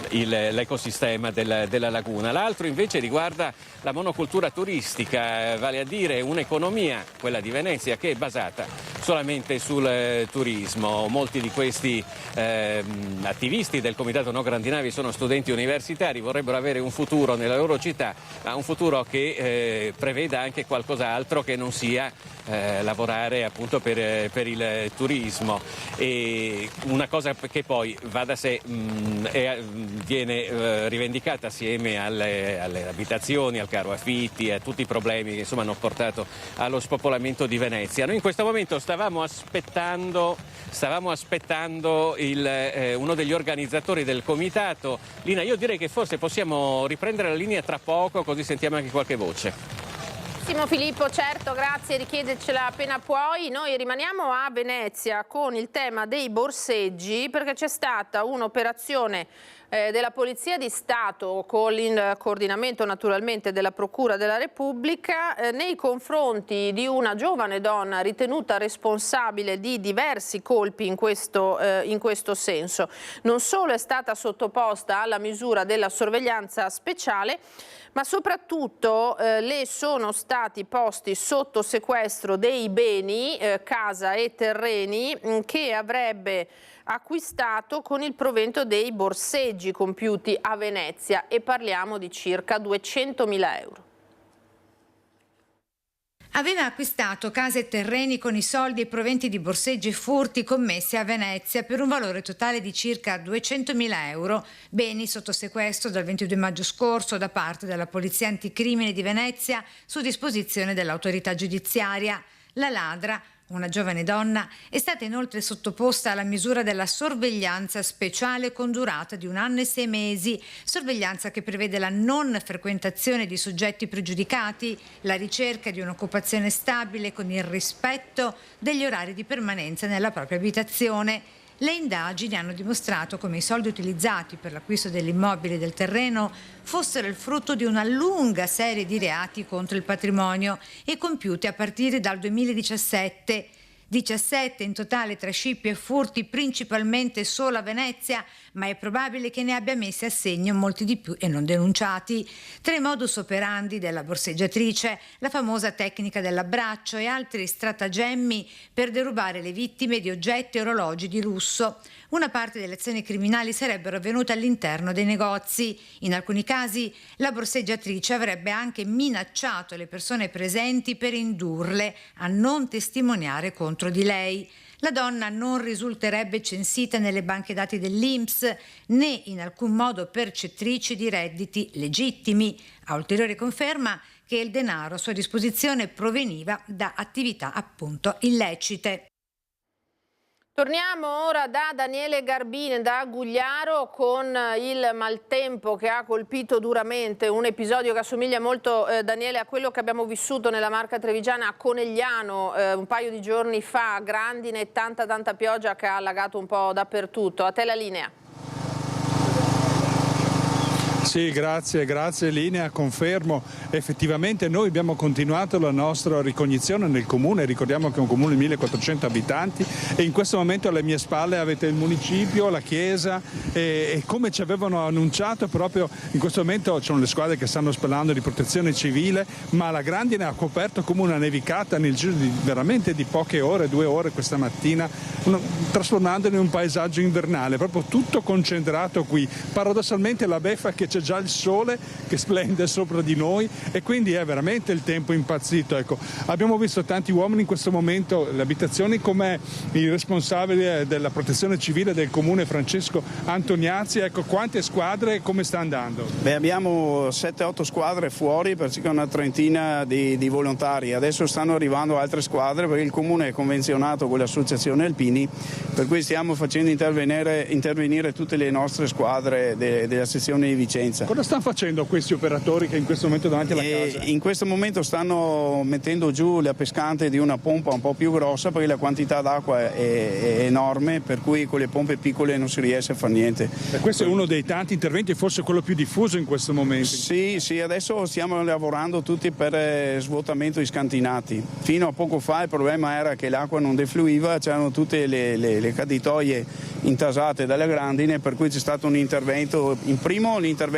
l'ecosistema della laguna. L'altro invece riguarda la monocultura turistica, vale a dire un'economia, quella di Venezia, che è basata solamente sul turismo. Molti di questi attivisti del Comitato No Grandi Navi sono studenti universitari, vorrebbero avere un futuro nella loro città, ma un futuro che preveda anche qualcos'altro che non sia lavorare appunto per il turismo. E una cosa che poi va da sé viene rivendicata assieme alle abitazioni, al caro affitti, a tutti i problemi che insomma hanno portato allo spopolamento di Venezia. Noi in questo momento stavamo aspettando uno degli organizzatori del comitato. Lina, io direi che forse possiamo riprendere la linea tra poco, così sentiamo anche qualche voce. Filippo, certo, grazie, richiedercela appena puoi. Noi rimaniamo a Venezia con il tema dei borseggi, perché c'è stata un'operazione della Polizia di Stato con il coordinamento naturalmente della Procura della Repubblica nei confronti di una giovane donna ritenuta responsabile di diversi colpi in questo senso. Non solo è stata sottoposta alla misura della sorveglianza speciale, ma soprattutto le sono stati posti sotto sequestro dei beni, casa e terreni, che avrebbe acquistato con il provento dei borseggi compiuti a Venezia, e parliamo di circa 200.000 euro. Aveva acquistato case e terreni con i soldi e proventi di borseggi e furti commessi a Venezia per un valore totale di circa 200.000 euro, beni sotto sequestro dal 22 maggio scorso da parte della Polizia Anticrimine di Venezia su disposizione dell'autorità giudiziaria. La ladra, una giovane donna, è stata inoltre sottoposta alla misura della sorveglianza speciale con durata di 1 anno e 6 mesi, sorveglianza che prevede la non frequentazione di soggetti pregiudicati, la ricerca di un'occupazione stabile con il rispetto degli orari di permanenza nella propria abitazione. Le indagini hanno dimostrato come i soldi utilizzati per l'acquisto dell'immobile e del terreno fossero il frutto di una lunga serie di reati contro il patrimonio e compiuti a partire dal 2017. 17 in totale tra scippi e furti, principalmente solo a Venezia, ma è probabile che ne abbia messi a segno molti di più e non denunciati. 3 modus operandi della borseggiatrice, la famosa tecnica dell'abbraccio e altri stratagemmi per derubare le vittime di oggetti e orologi di lusso. Una parte delle azioni criminali sarebbero avvenute all'interno dei negozi. In alcuni casi la borseggiatrice avrebbe anche minacciato le persone presenti per indurle a non testimoniare contro di lei. La donna non risulterebbe censita nelle banche dati dell'INPS né in alcun modo percettrice di redditi legittimi, a ulteriore conferma che il denaro a sua disposizione proveniva da attività appunto illecite. Torniamo ora da Daniele Garbine, da Gugliaro, con il maltempo che ha colpito duramente, un episodio che assomiglia molto, Daniele, a quello che abbiamo vissuto nella Marca Trevigiana a Conegliano un paio di giorni fa, grandine e tanta pioggia che ha allagato un po' dappertutto. A te la linea. Sì, grazie Linea, confermo, effettivamente noi abbiamo continuato la nostra ricognizione nel comune, ricordiamo che è un comune di 1400 abitanti e in questo momento alle mie spalle avete il municipio, la chiesa e come ci avevano annunciato proprio in questo momento ci sono le squadre che stanno spellando di protezione civile, ma la grandine ha coperto come una nevicata nel giro di veramente di poche ore, 2 ore questa mattina, trasformandolo in un paesaggio invernale, proprio tutto concentrato qui. Paradossalmente la beffa è che c'è già il sole che splende sopra di noi e quindi è veramente il tempo impazzito. Ecco, abbiamo visto tanti uomini in questo momento, le abitazioni, come il responsabile della protezione civile del comune Francesco Antoniazzi, ecco, quante squadre e come sta andando? Beh, abbiamo 7-8 squadre fuori per circa una trentina di volontari, adesso stanno arrivando altre squadre perché il comune è convenzionato con l'associazione Alpini, per cui stiamo facendo intervenire tutte le nostre squadre della sezione di Vicenza. Cosa stanno facendo questi operatori che in questo momento davanti alla casa? In questo momento stanno mettendo giù la pescante di una pompa un po' più grossa perché la quantità d'acqua è enorme, per cui con le pompe piccole non si riesce a fare niente. E questo è uno dei tanti interventi, forse quello più diffuso in questo momento. Sì, adesso stiamo lavorando tutti per svuotamento di scantinati. Fino a poco fa il problema era che l'acqua non defluiva, c'erano tutte le caditoie intasate dalle grandine, per cui c'è stato un intervento, l'intervento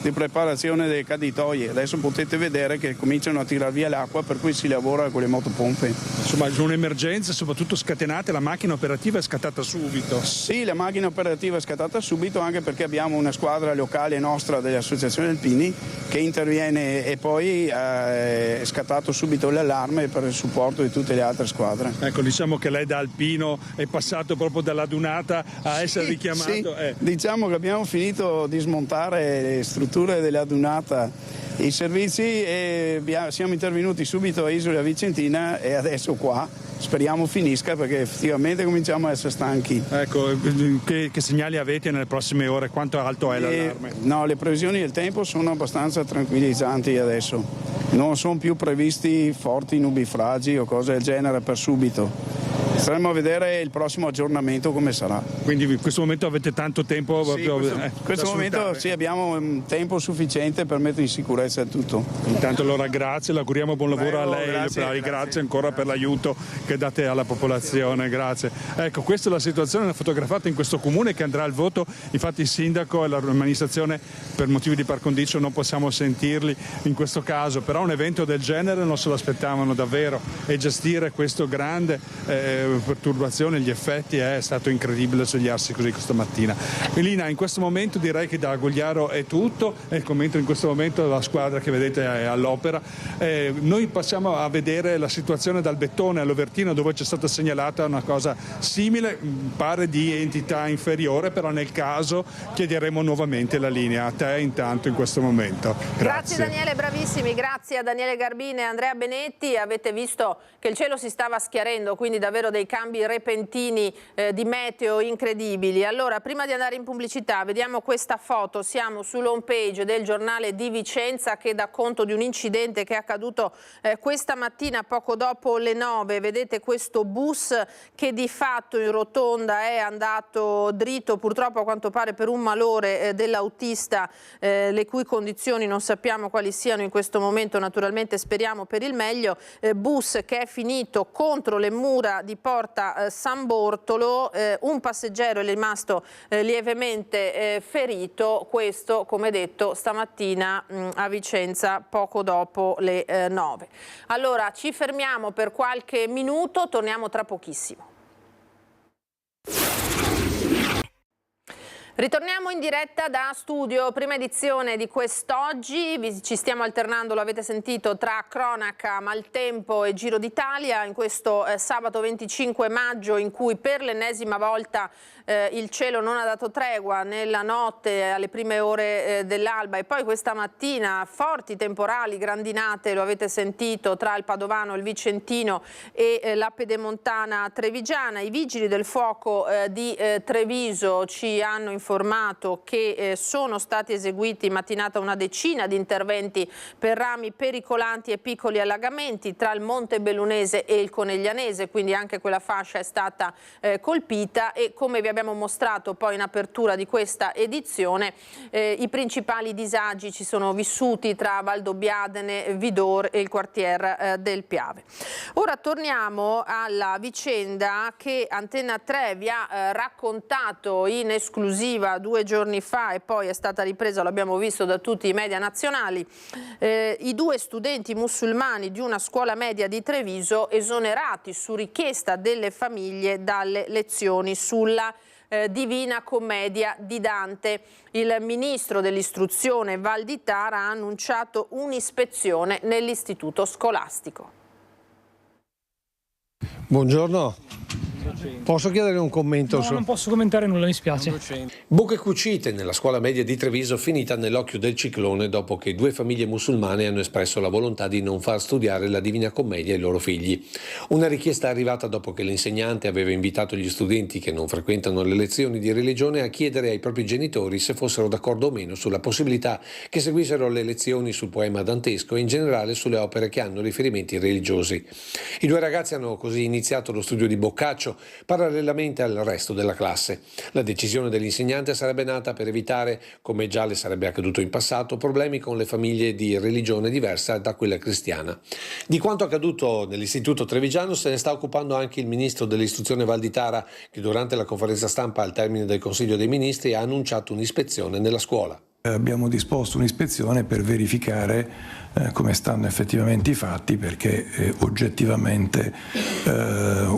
di preparazione delle caditoie. Adesso potete vedere che cominciano a tirare via l'acqua, per cui si lavora con le motopompe. Insomma, sono emergenze soprattutto scatenate, la macchina operativa è scattata subito. Sì, la macchina operativa è scattata subito, anche perché abbiamo una squadra locale nostra dell'associazione Alpini che interviene e poi è scattato subito l'allarme per il supporto di tutte le altre squadre. Ecco, diciamo che lei da alpino è passato proprio dalla dunata a essere richiamato. Sì. Diciamo che abbiamo finito di smontare le strutture della dunata, i servizi, e siamo intervenuti subito a Isola Vicentina e adesso qua speriamo finisca perché effettivamente cominciamo a essere stanchi. Ecco, che segnali avete nelle prossime ore? Quanto alto è l'allarme? No, le previsioni del tempo sono abbastanza tranquillizzanti adesso, non sono più previsti forti nubifragi o cose del genere per subito. Staremo a vedere il prossimo aggiornamento come sarà. Quindi in questo momento avete tanto tempo? Sì, in questo momento sì, abbiamo tempo sufficiente per mettere in sicurezza tutto. Intanto allora grazie, le auguriamo buon lavoro a lei, grazie ancora per l'aiuto che date alla popolazione, grazie. Ecco, questa è la situazione fotografata in questo comune che andrà al voto, infatti il sindaco e l'amministrazione per motivi di par condicio non possiamo sentirli in questo caso, però un evento del genere non se lo aspettavano davvero e gestire questo grande perturbazione, gli effetti è stato incredibile svegliarsi così questa mattina. Melina, in questo momento direi che da Gugliaro è tutto, è il commento in questo momento della squadra che vedete è all'opera. Noi passiamo a vedere la situazione dal Bettone all'Overtino, dove c'è stata segnalata una cosa simile, pare di entità inferiore, però nel caso chiederemo nuovamente la linea. A te intanto in questo momento. Grazie Daniele, bravissimi, grazie a Daniele Garbine e Andrea Benetti. Avete visto che il cielo si stava schiarendo, quindi davvero dei cambi repentini di meteo incredibili. Allora, prima di andare in pubblicità, vediamo questa foto. Siamo sull'home page del giornale di Vicenza che dà conto di un incidente che è accaduto questa mattina poco dopo le 9. Vedete questo bus che di fatto in rotonda è andato dritto, purtroppo a quanto pare per un malore dell'autista, le cui condizioni non sappiamo quali siano in questo momento, naturalmente speriamo per il meglio. Bus che è finito contro le mura di Porta San Bortolo, un passeggero è rimasto lievemente ferito, questo come detto stamattina a Vicenza poco dopo le 9. Allora ci fermiamo per qualche minuto, torniamo tra pochissimo. Ritorniamo in diretta da studio, prima edizione di quest'oggi, ci stiamo alternando, lo avete sentito, tra cronaca, maltempo e Giro d'Italia in questo sabato 25 maggio in cui per l'ennesima volta il cielo non ha dato tregua nella notte alle prime ore dell'alba e poi questa mattina forti temporali, grandinate, lo avete sentito, tra il Padovano, il Vicentino e la Pedemontana Trevigiana. I vigili del fuoco di Treviso ci hanno informato che sono stati eseguiti in mattinata una decina di interventi per rami pericolanti e piccoli allagamenti tra il Monte Bellunese e il Coneglianese, quindi anche quella fascia è stata colpita e come vi abbiamo mostrato poi in apertura di questa edizione i principali disagi ci sono vissuti tra Valdobbiadene, Vidor e il quartier del Piave. Ora torniamo alla vicenda che Antenna 3 vi ha raccontato in esclusiva 2 giorni fa e poi è stata ripresa, lo abbiamo visto da tutti i media nazionali, i 2 studenti musulmani di una scuola media di Treviso esonerati su richiesta delle famiglie dalle lezioni sulla Divina Commedia di Dante. Il ministro dell'istruzione Valditara ha annunciato un'ispezione nell'istituto scolastico. Buongiorno, posso chiedere un commento? No, non posso commentare nulla, mi spiace. Buche cucite nella scuola media di Treviso finita nell'occhio del ciclone dopo che 2 famiglie musulmane hanno espresso la volontà di non far studiare la Divina Commedia ai loro figli. Una richiesta arrivata dopo che l'insegnante aveva invitato gli studenti che non frequentano le lezioni di religione a chiedere ai propri genitori se fossero d'accordo o meno sulla possibilità che seguissero le lezioni sul poema dantesco e in generale sulle opere che hanno riferimenti religiosi. I 2 ragazzi hanno così iniziato lo studio di Boccaccio parallelamente al resto della classe. La decisione dell'insegnante sarebbe nata per evitare, come già le sarebbe accaduto in passato, problemi con le famiglie di religione diversa da quella cristiana. Di quanto accaduto nell'istituto trevigiano se ne sta occupando anche il ministro dell'istruzione Valditara, che durante la conferenza stampa al termine del Consiglio dei Ministri ha annunciato un'ispezione nella scuola. Abbiamo disposto un'ispezione per verificare come stanno effettivamente i fatti, perché oggettivamente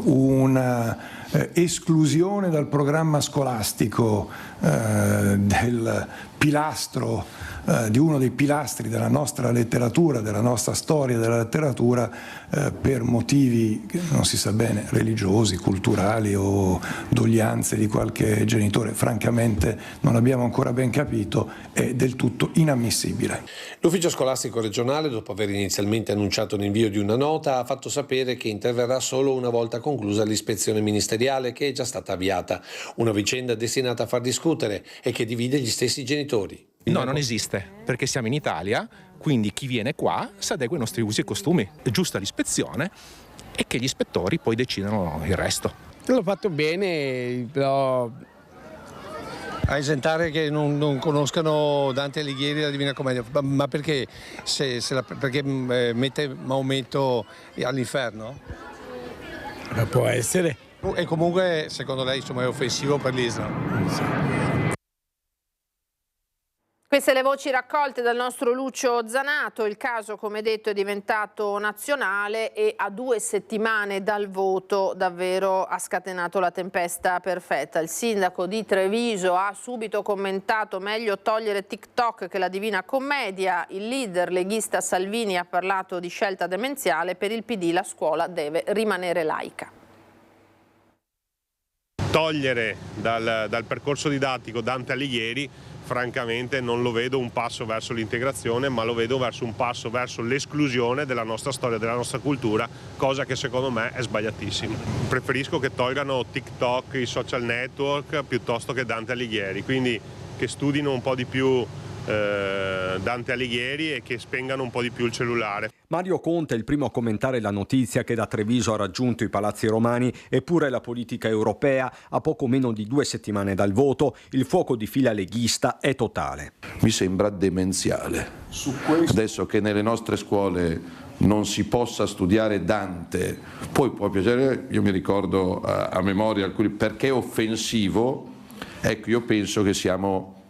una esclusione dal programma scolastico del pilastro di uno dei pilastri della nostra letteratura, della nostra storia della letteratura, per motivi che non si sa bene, religiosi, culturali o doglianze di qualche genitore, francamente non abbiamo ancora ben capito, è del tutto inammissibile. L'ufficio scolastico regionale, dopo aver inizialmente annunciato l'invio di una nota, ha fatto sapere che interverrà solo una volta conclusa l'ispezione ministeriale che è già stata avviata, una vicenda destinata a far discutere e che divide gli stessi genitori. No, non esiste, perché siamo in Italia, quindi chi viene qua si adegua ai nostri usi e costumi. È giusta l'ispezione e che gli ispettori poi decidano il resto. L'ho fatto bene, però a esentare che non conoscano Dante Alighieri e la Divina Commedia, ma perché? Perché mette Maometto all'inferno? Ma può essere. E comunque secondo lei insomma, è offensivo per l'Islam? Sì. Queste le voci raccolte dal nostro Lucio Zanato. Il caso, come detto, è diventato nazionale e a 2 settimane dal voto davvero ha scatenato la tempesta perfetta. Il sindaco di Treviso ha subito commentato: meglio togliere TikTok che la Divina Commedia. Il leader leghista Salvini ha parlato di scelta demenziale. Per il PD la scuola deve rimanere laica. Togliere dal percorso didattico Dante Alighieri francamente non lo vedo un passo verso l'integrazione, ma lo vedo verso un passo verso l'esclusione della nostra storia, della nostra cultura, cosa che secondo me è sbagliatissima. Preferisco che tolgano TikTok, i social network, piuttosto che Dante Alighieri, quindi che studino un po' di più Dante Alighieri e che spengano un po' di più il cellulare. Mario Conte è il primo a commentare la notizia che da Treviso ha raggiunto i palazzi romani, eppure la politica europea, a poco meno di 2 settimane dal voto, il fuoco di fila leghista è totale. Mi sembra demenziale. Adesso che nelle nostre scuole non si possa studiare Dante, poi può piacere, io mi ricordo a memoria alcuni, perché è offensivo, ecco io penso che siamo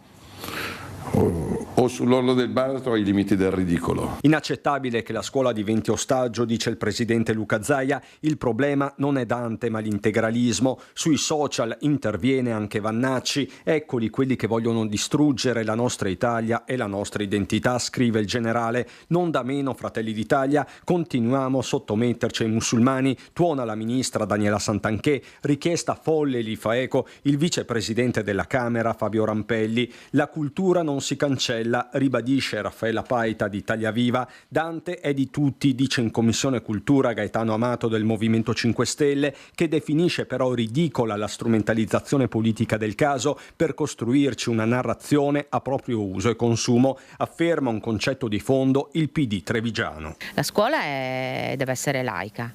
o sull'orlo del baratro ai limiti del ridicolo. Inaccettabile che la scuola diventi ostaggio, dice il presidente Luca Zaia. Il problema non è Dante ma l'integralismo. Sui social interviene anche Vannacci. Eccoli quelli che vogliono distruggere la nostra Italia e la nostra identità, scrive il generale. Non da meno, Fratelli d'Italia, continuiamo a sottometterci ai musulmani, tuona la ministra Daniela Santanchè. Richiesta folle, li fa eco il vicepresidente della Camera Fabio Rampelli. La cultura non si cancella, ribadisce Raffaella Paita di Italia Viva. Dante è di tutti, dice in Commissione Cultura Gaetano Amato del Movimento 5 Stelle, che definisce però ridicola la strumentalizzazione politica del caso per costruirci una narrazione a proprio uso e consumo, afferma un concetto di fondo il PD trevigiano. La scuola deve essere laica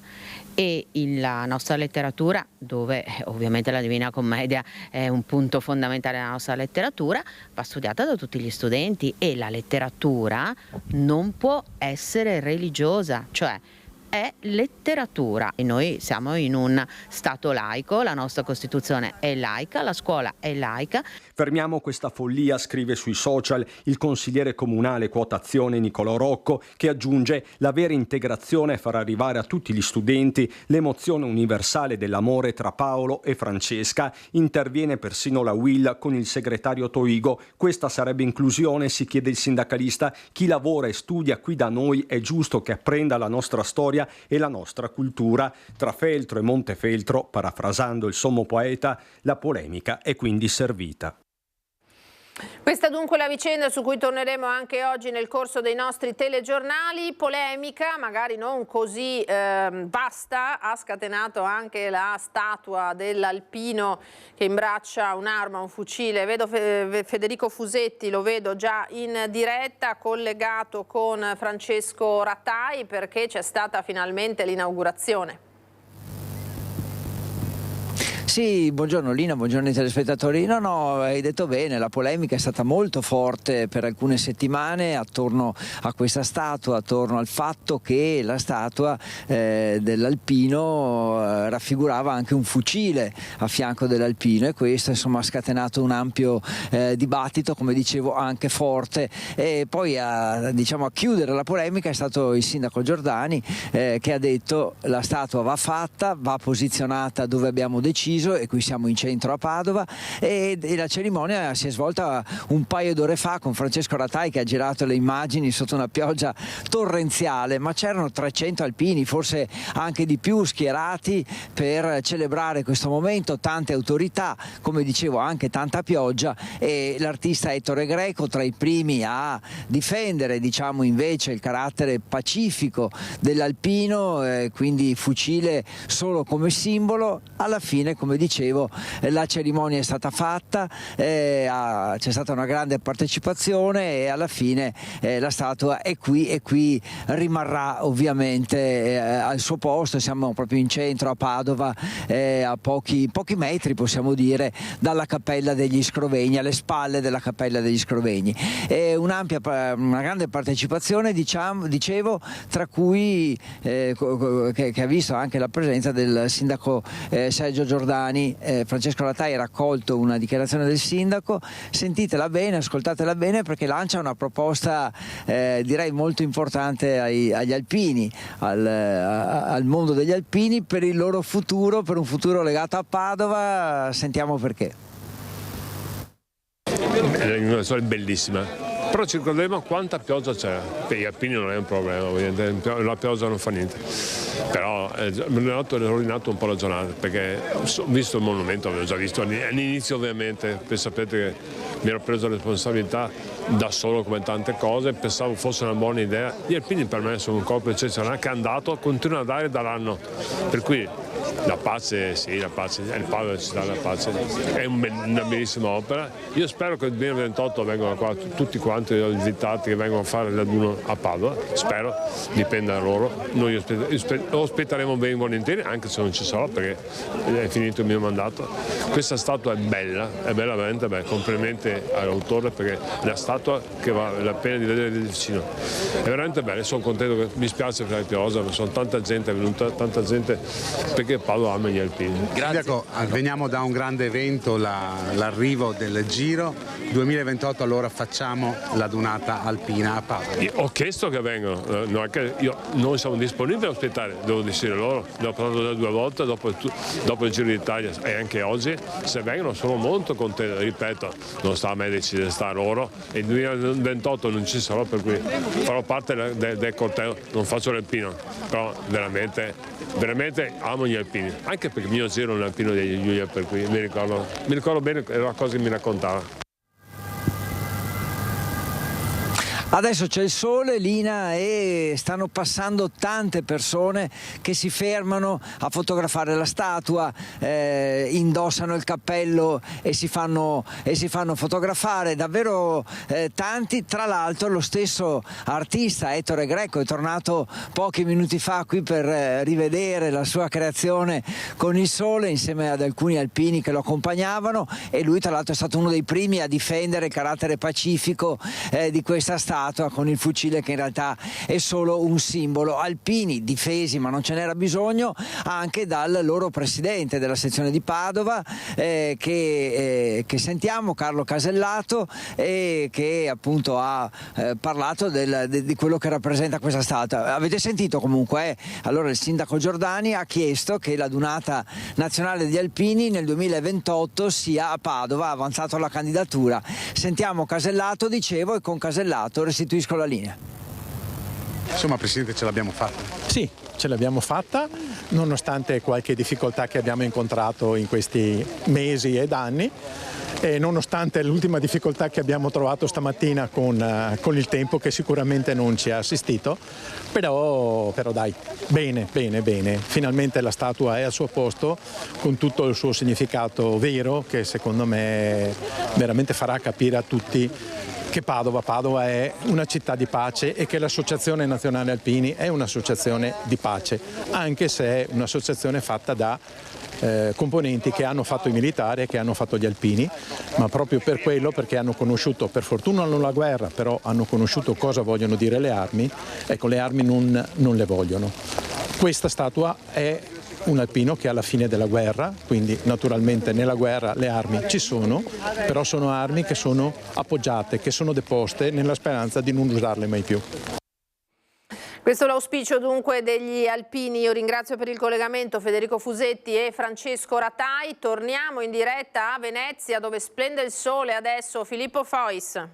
e la nostra letteratura, dove ovviamente la Divina Commedia è un punto fondamentale della nostra letteratura, va studiata da tutti gli studenti e la letteratura non può essere religiosa, cioè è letteratura e noi siamo in un Stato laico, la nostra Costituzione è laica, la scuola è laica. Fermiamo questa follia, scrive sui social il consigliere comunale quotazione Nicolò Rocco, che aggiunge: la vera integrazione è far arrivare a tutti gli studenti l'emozione universale dell'amore tra Paolo e Francesca. Interviene persino la UIL con il segretario Toigo. Questa sarebbe inclusione, si chiede il sindacalista. Chi lavora e studia qui da noi è giusto che apprenda la nostra storia e la nostra cultura. Tra Feltro e Montefeltro, parafrasando il sommo poeta, la polemica è quindi servita. Questa è dunque la vicenda su cui torneremo anche oggi nel corso dei nostri telegiornali. Polemica, magari non così vasta, ha scatenato anche la statua dell'alpino che imbraccia un'arma, un fucile. Vedo Federico Fusetti, lo vedo già in diretta, collegato con Francesco Rattai, perché c'è stata finalmente l'inaugurazione. Sì, buongiorno Lina, buongiorno ai telespettatori. No, hai detto bene, la polemica è stata molto forte per alcune settimane attorno a questa statua, attorno al fatto che la statua dell'alpino raffigurava anche un fucile a fianco dell'alpino, e questo insomma ha scatenato un ampio dibattito, come dicevo anche forte. E poi a chiudere la polemica è stato il sindaco Giordani che ha detto: la statua va fatta, va posizionata dove abbiamo deciso, e qui siamo in centro a Padova, e la cerimonia si è svolta un paio d'ore fa con Francesco Rattai, che ha girato le immagini sotto una pioggia torrenziale, ma c'erano 300 alpini, forse anche di più, schierati per celebrare questo momento, tante autorità, come dicevo anche tanta pioggia, e l'artista Ettore Greco tra i primi a difendere invece il carattere pacifico dell'alpino, quindi fucile solo come simbolo. Alla fine, come dicevo, la cerimonia è stata fatta, c'è stata una grande partecipazione e alla fine la statua è qui, e qui rimarrà ovviamente al suo posto. Siamo proprio in centro a Padova, a pochi metri, possiamo dire, dalla Cappella degli Scrovegni, alle spalle della Cappella degli Scrovegni. Una grande partecipazione, dicevo, tra cui che ha visto anche la presenza del sindaco Sergio Giordani. Francesco Rattai ha raccolto una dichiarazione del sindaco, sentitela bene, ascoltatela bene, perché lancia una proposta direi molto importante agli alpini, al mondo degli alpini, per il loro futuro, per un futuro legato a Padova. Sentiamo perché. È una storia bellissima. Però ci ricorderemo quanta pioggia c'è. Per gli alpini non è un problema, ovviamente, la pioggia non fa niente. Però mi ha rovinato un po' la giornata, perché ho visto il monumento, avevo già visto all'inizio ovviamente, sapete che mi ero preso la responsabilità da solo come tante cose, pensavo fosse una buona idea. Gli alpini per me sono un corpo eccezionale che è andato, continua a dare daranno. Per cui la pace, sì, la pace, il Padova ci dà la pace, è una bellissima opera. Io spero che il 2028 vengano qua tutti quanti gli invitati che vengono a fare l'Aduno a Padova, spero, dipende da loro. Noi ospiteremo ben volentieri, anche se non ci sarò, perché è finito il mio mandato. Questa statua è bella veramente bella. Complimenti all'autore, perché la statua statua che vale la pena di vedere da vicino. È veramente bello, sono contento, mi spiace per la Piosa, ma sono tanta gente è venuta, tanta gente perché Padova ama gli alpini. Grazie. Veniamo da un grande evento, l'arrivo del Giro 2028, allora facciamo la dunata alpina a Padova. Ho chiesto che vengano, noi siamo disponibili a ospitare, devo dire loro, ne ho parlato da 2 volte dopo il Giro d'Italia e anche oggi, se vengono sono molto contento, ripeto, non sta a me decidere, sta a loro, e il 2028 non ci sarò, per cui farò parte del corteo, non faccio l'alpino, però veramente amo gli alpini, anche perché il mio Giro è un alpino di Giulia, per cui mi ricordo bene, era una cosa che mi raccontava. Adesso c'è il sole, Lina, e stanno passando tante persone che si fermano a fotografare la statua, indossano il cappello e si fanno fotografare, davvero tanti. Tra l'altro lo stesso artista Ettore Greco è tornato pochi minuti fa qui per rivedere la sua creazione con il sole insieme ad alcuni alpini che lo accompagnavano, e lui tra l'altro è stato uno dei primi a difendere il carattere pacifico di questa statua con il fucile, che in realtà è solo un simbolo. Alpini difesi, ma non ce n'era bisogno, anche dal loro presidente della sezione di Padova, che sentiamo, Carlo Casellato, che appunto ha parlato di quello che rappresenta questa statua. Avete sentito comunque? Allora il sindaco Giordani ha chiesto che la dunata nazionale degli alpini nel 2028 sia a Padova, ha avanzato la candidatura. Sentiamo Casellato, dicevo, e con Casellato restituisco la linea. Insomma, Presidente, ce l'abbiamo fatta. Sì, ce l'abbiamo fatta, nonostante qualche difficoltà che abbiamo incontrato in questi mesi ed anni, e nonostante l'ultima difficoltà che abbiamo trovato stamattina con il tempo, che sicuramente non ci ha assistito, però dai, bene, finalmente la statua è al suo posto, con tutto il suo significato vero, che secondo me veramente farà capire a tutti che Padova è una città di pace e che l'Associazione Nazionale Alpini è un'associazione di pace, anche se è un'associazione fatta da componenti che hanno fatto i militari e che hanno fatto gli alpini, ma proprio per quello, perché hanno conosciuto, per fortuna non la guerra, però hanno conosciuto cosa vogliono dire le armi, ecco, le armi non le vogliono. Questa statua è un alpino che alla fine della guerra, quindi naturalmente nella guerra le armi ci sono, però sono armi che sono appoggiate, che sono deposte nella speranza di non usarle mai più. Questo è l'auspicio dunque degli alpini. Io ringrazio per il collegamento Federico Fusetti e Francesco Ratai. Torniamo in diretta a Venezia, dove splende il sole adesso. Filippo Fois.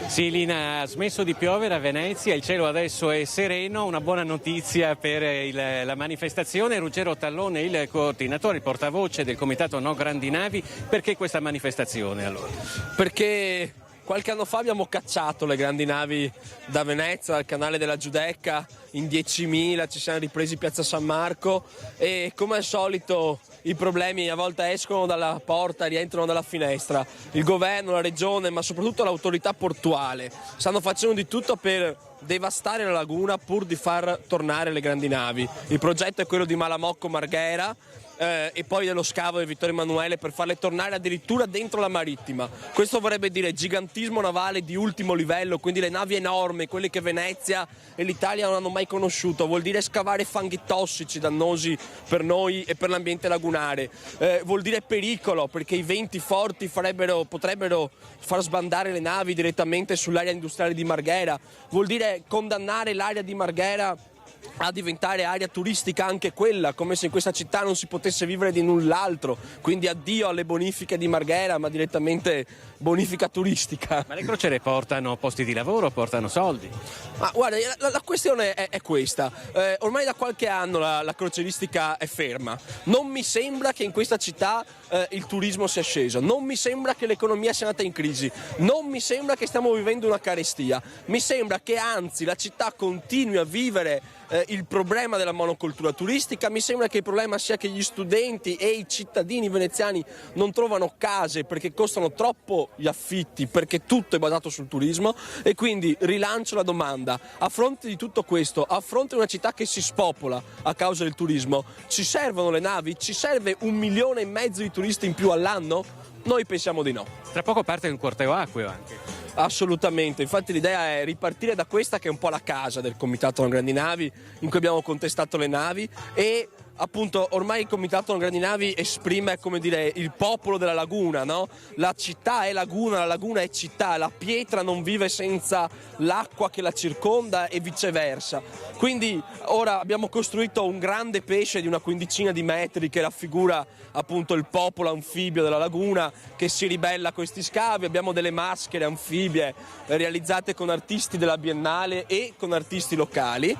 Sì, Lina, ha smesso di piovere a Venezia, il cielo adesso è sereno, una buona notizia per la manifestazione. Ruggero Tallone, il coordinatore, il portavoce del comitato No Grandi Navi. Perché questa manifestazione allora? Perché qualche anno fa abbiamo cacciato le grandi navi da Venezia, dal canale della Giudecca, in 10.000, ci siamo ripresi Piazza San Marco, e come al solito i problemi a volte escono dalla porta e rientrano dalla finestra. Il governo, la regione, ma soprattutto l'autorità portuale stanno facendo di tutto per devastare la laguna pur di far tornare le grandi navi. Il progetto è quello di Malamocco Marghera, e poi dello scavo di Vittorio Emanuele, per farle tornare addirittura dentro la marittima. Questo vorrebbe dire gigantismo navale di ultimo livello, quindi le navi enormi, quelle che Venezia e l'Italia non hanno mai conosciuto. Vuol dire scavare fanghi tossici dannosi per noi e per l'ambiente lagunare. Vuol dire pericolo, perché i venti forti potrebbero far sbandare le navi direttamente sull'area industriale di Marghera. Vuol dire condannare l'area di Marghera a diventare area turistica anche quella, come se in questa città non si potesse vivere di null'altro. Quindi addio alle bonifiche di Marghera, ma direttamente bonifica turistica. Ma le crociere portano posti di lavoro, portano soldi? Ma guarda, la questione è questa. Ormai da qualche anno la crocieristica è ferma. Non mi sembra che in questa città il turismo sia sceso, non mi sembra che l'economia sia andata in crisi, non mi sembra che stiamo vivendo una carestia. Mi sembra che anzi la città continui a vivere il problema della monocultura turistica. Mi sembra che il problema sia che gli studenti e i cittadini veneziani non trovano case perché costano troppo gli affitti, perché tutto è basato sul turismo. E quindi rilancio la domanda: a fronte di tutto questo, a fronte di una città che si spopola a causa del turismo, ci servono le navi? Ci serve 1,5 milioni di turisti in più all'anno? Noi pensiamo di no. Tra poco parte un corteo acqueo anche. Assolutamente, infatti l'idea è ripartire da questa che è un po' la casa del Comitato Non Grandi Navi, in cui abbiamo contestato le navi, e appunto ormai il Comitato Non Grandi Navi esprime, come dire, il popolo della laguna, no? La città è laguna, la laguna è città, la pietra non vive senza l'acqua che la circonda e viceversa. Quindi ora abbiamo costruito un grande pesce di una quindicina di metri che raffigura appunto il popolo anfibio della laguna che si ribella a questi scavi. Abbiamo delle maschere anfibie realizzate con artisti della Biennale e con artisti locali,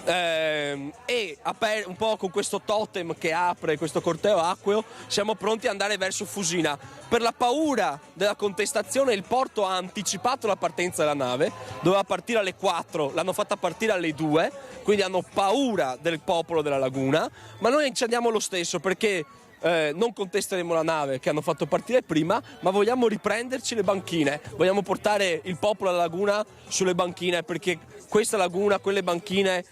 e un po' con questo totem che apre questo corteo acqueo siamo pronti ad andare verso Fusina. Per la paura della contestazione il porto ha anticipato la partenza della nave, doveva partire alle 4, l'hanno fatta partire alle 2, quindi hanno paura del popolo della laguna, ma noi ci andiamo lo stesso perché non contesteremo la nave che hanno fatto partire prima, ma vogliamo riprenderci le banchine, vogliamo portare il popolo alla laguna sulle banchine, perché questa laguna, quelle banchine,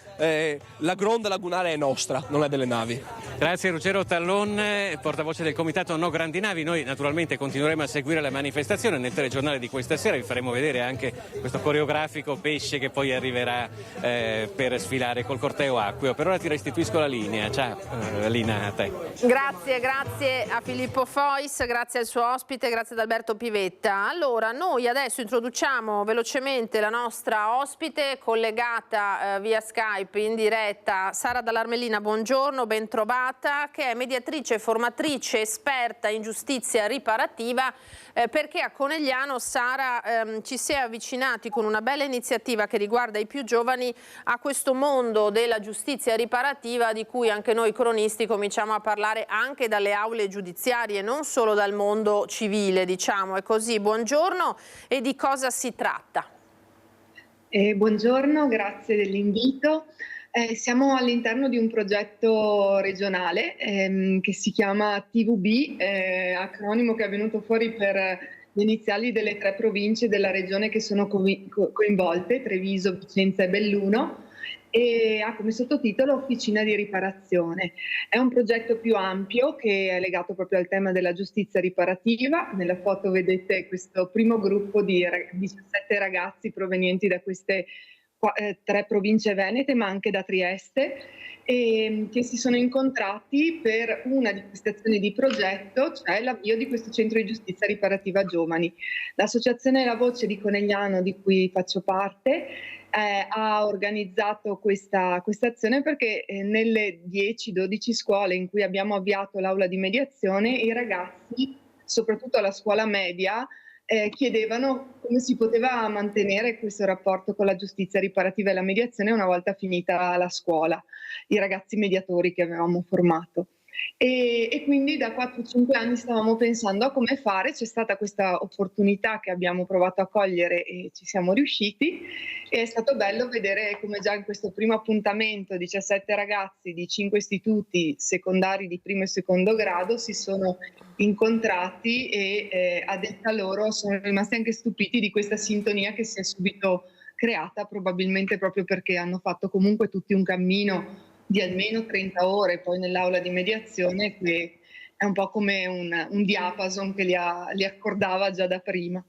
la gronda lagunare è nostra, non è delle navi. Grazie Ruggero Tallon, portavoce del Comitato No Grandi Navi. Noi naturalmente continueremo a seguire la manifestazione. Nel telegiornale di questa sera vi faremo vedere anche questo coreografico pesce che poi arriverà per sfilare col corteo acqueo. Per ora ti restituisco la linea. Ciao Lina, a te. Grazie a Filippo Fois, grazie al suo ospite, grazie ad Alberto Pivetta. Allora, noi adesso introduciamo velocemente la nostra ospite collegata via Skype in diretta, Sara Dall'Armellina, buongiorno, ben trovata, che è mediatrice, formatrice, esperta in giustizia riparativa, perché a Conegliano, Sara, ci si è avvicinati con una bella iniziativa che riguarda i più giovani a questo mondo della giustizia riparativa di cui anche noi cronisti cominciamo a parlare anche dalle aule giudiziarie, non solo dal mondo civile, diciamo, è così. Buongiorno, e di cosa si tratta? Buongiorno, grazie dell'invito. Siamo all'interno di un progetto regionale che si chiama TVB, acronimo che è venuto fuori per le iniziali delle 3 province della regione che sono coinvolte, Treviso, Vicenza e Belluno, e ha come sottotitolo Officina di riparazione. È un progetto più ampio che è legato proprio al tema della giustizia riparativa. Nella foto vedete questo primo gruppo di 17 ragazzi provenienti da queste 3 province venete, ma anche da Trieste, e che si sono incontrati per una di queste azioni di progetto, cioè l'avvio di questo centro di giustizia riparativa giovani. L'associazione La Voce di Conegliano, di cui faccio parte, ha organizzato questa azione perché nelle 10-12 scuole in cui abbiamo avviato l'aula di mediazione, i ragazzi, soprattutto alla scuola media, chiedevano come si poteva mantenere questo rapporto con la giustizia riparativa e la mediazione una volta finita la scuola, i ragazzi mediatori che avevamo formato. E quindi da 4-5 anni stavamo pensando a come fare. C'è stata questa opportunità che abbiamo provato a cogliere e ci siamo riusciti, e è stato bello vedere come già in questo primo appuntamento 17 ragazzi di 5 istituti secondari di primo e secondo grado si sono incontrati e a detta loro sono rimasti anche stupiti di questa sintonia che si è subito creata, probabilmente proprio perché hanno fatto comunque tutti un cammino di almeno 30 ore poi nell'aula di mediazione, che è un po' come un diapason che li accordava già da prima.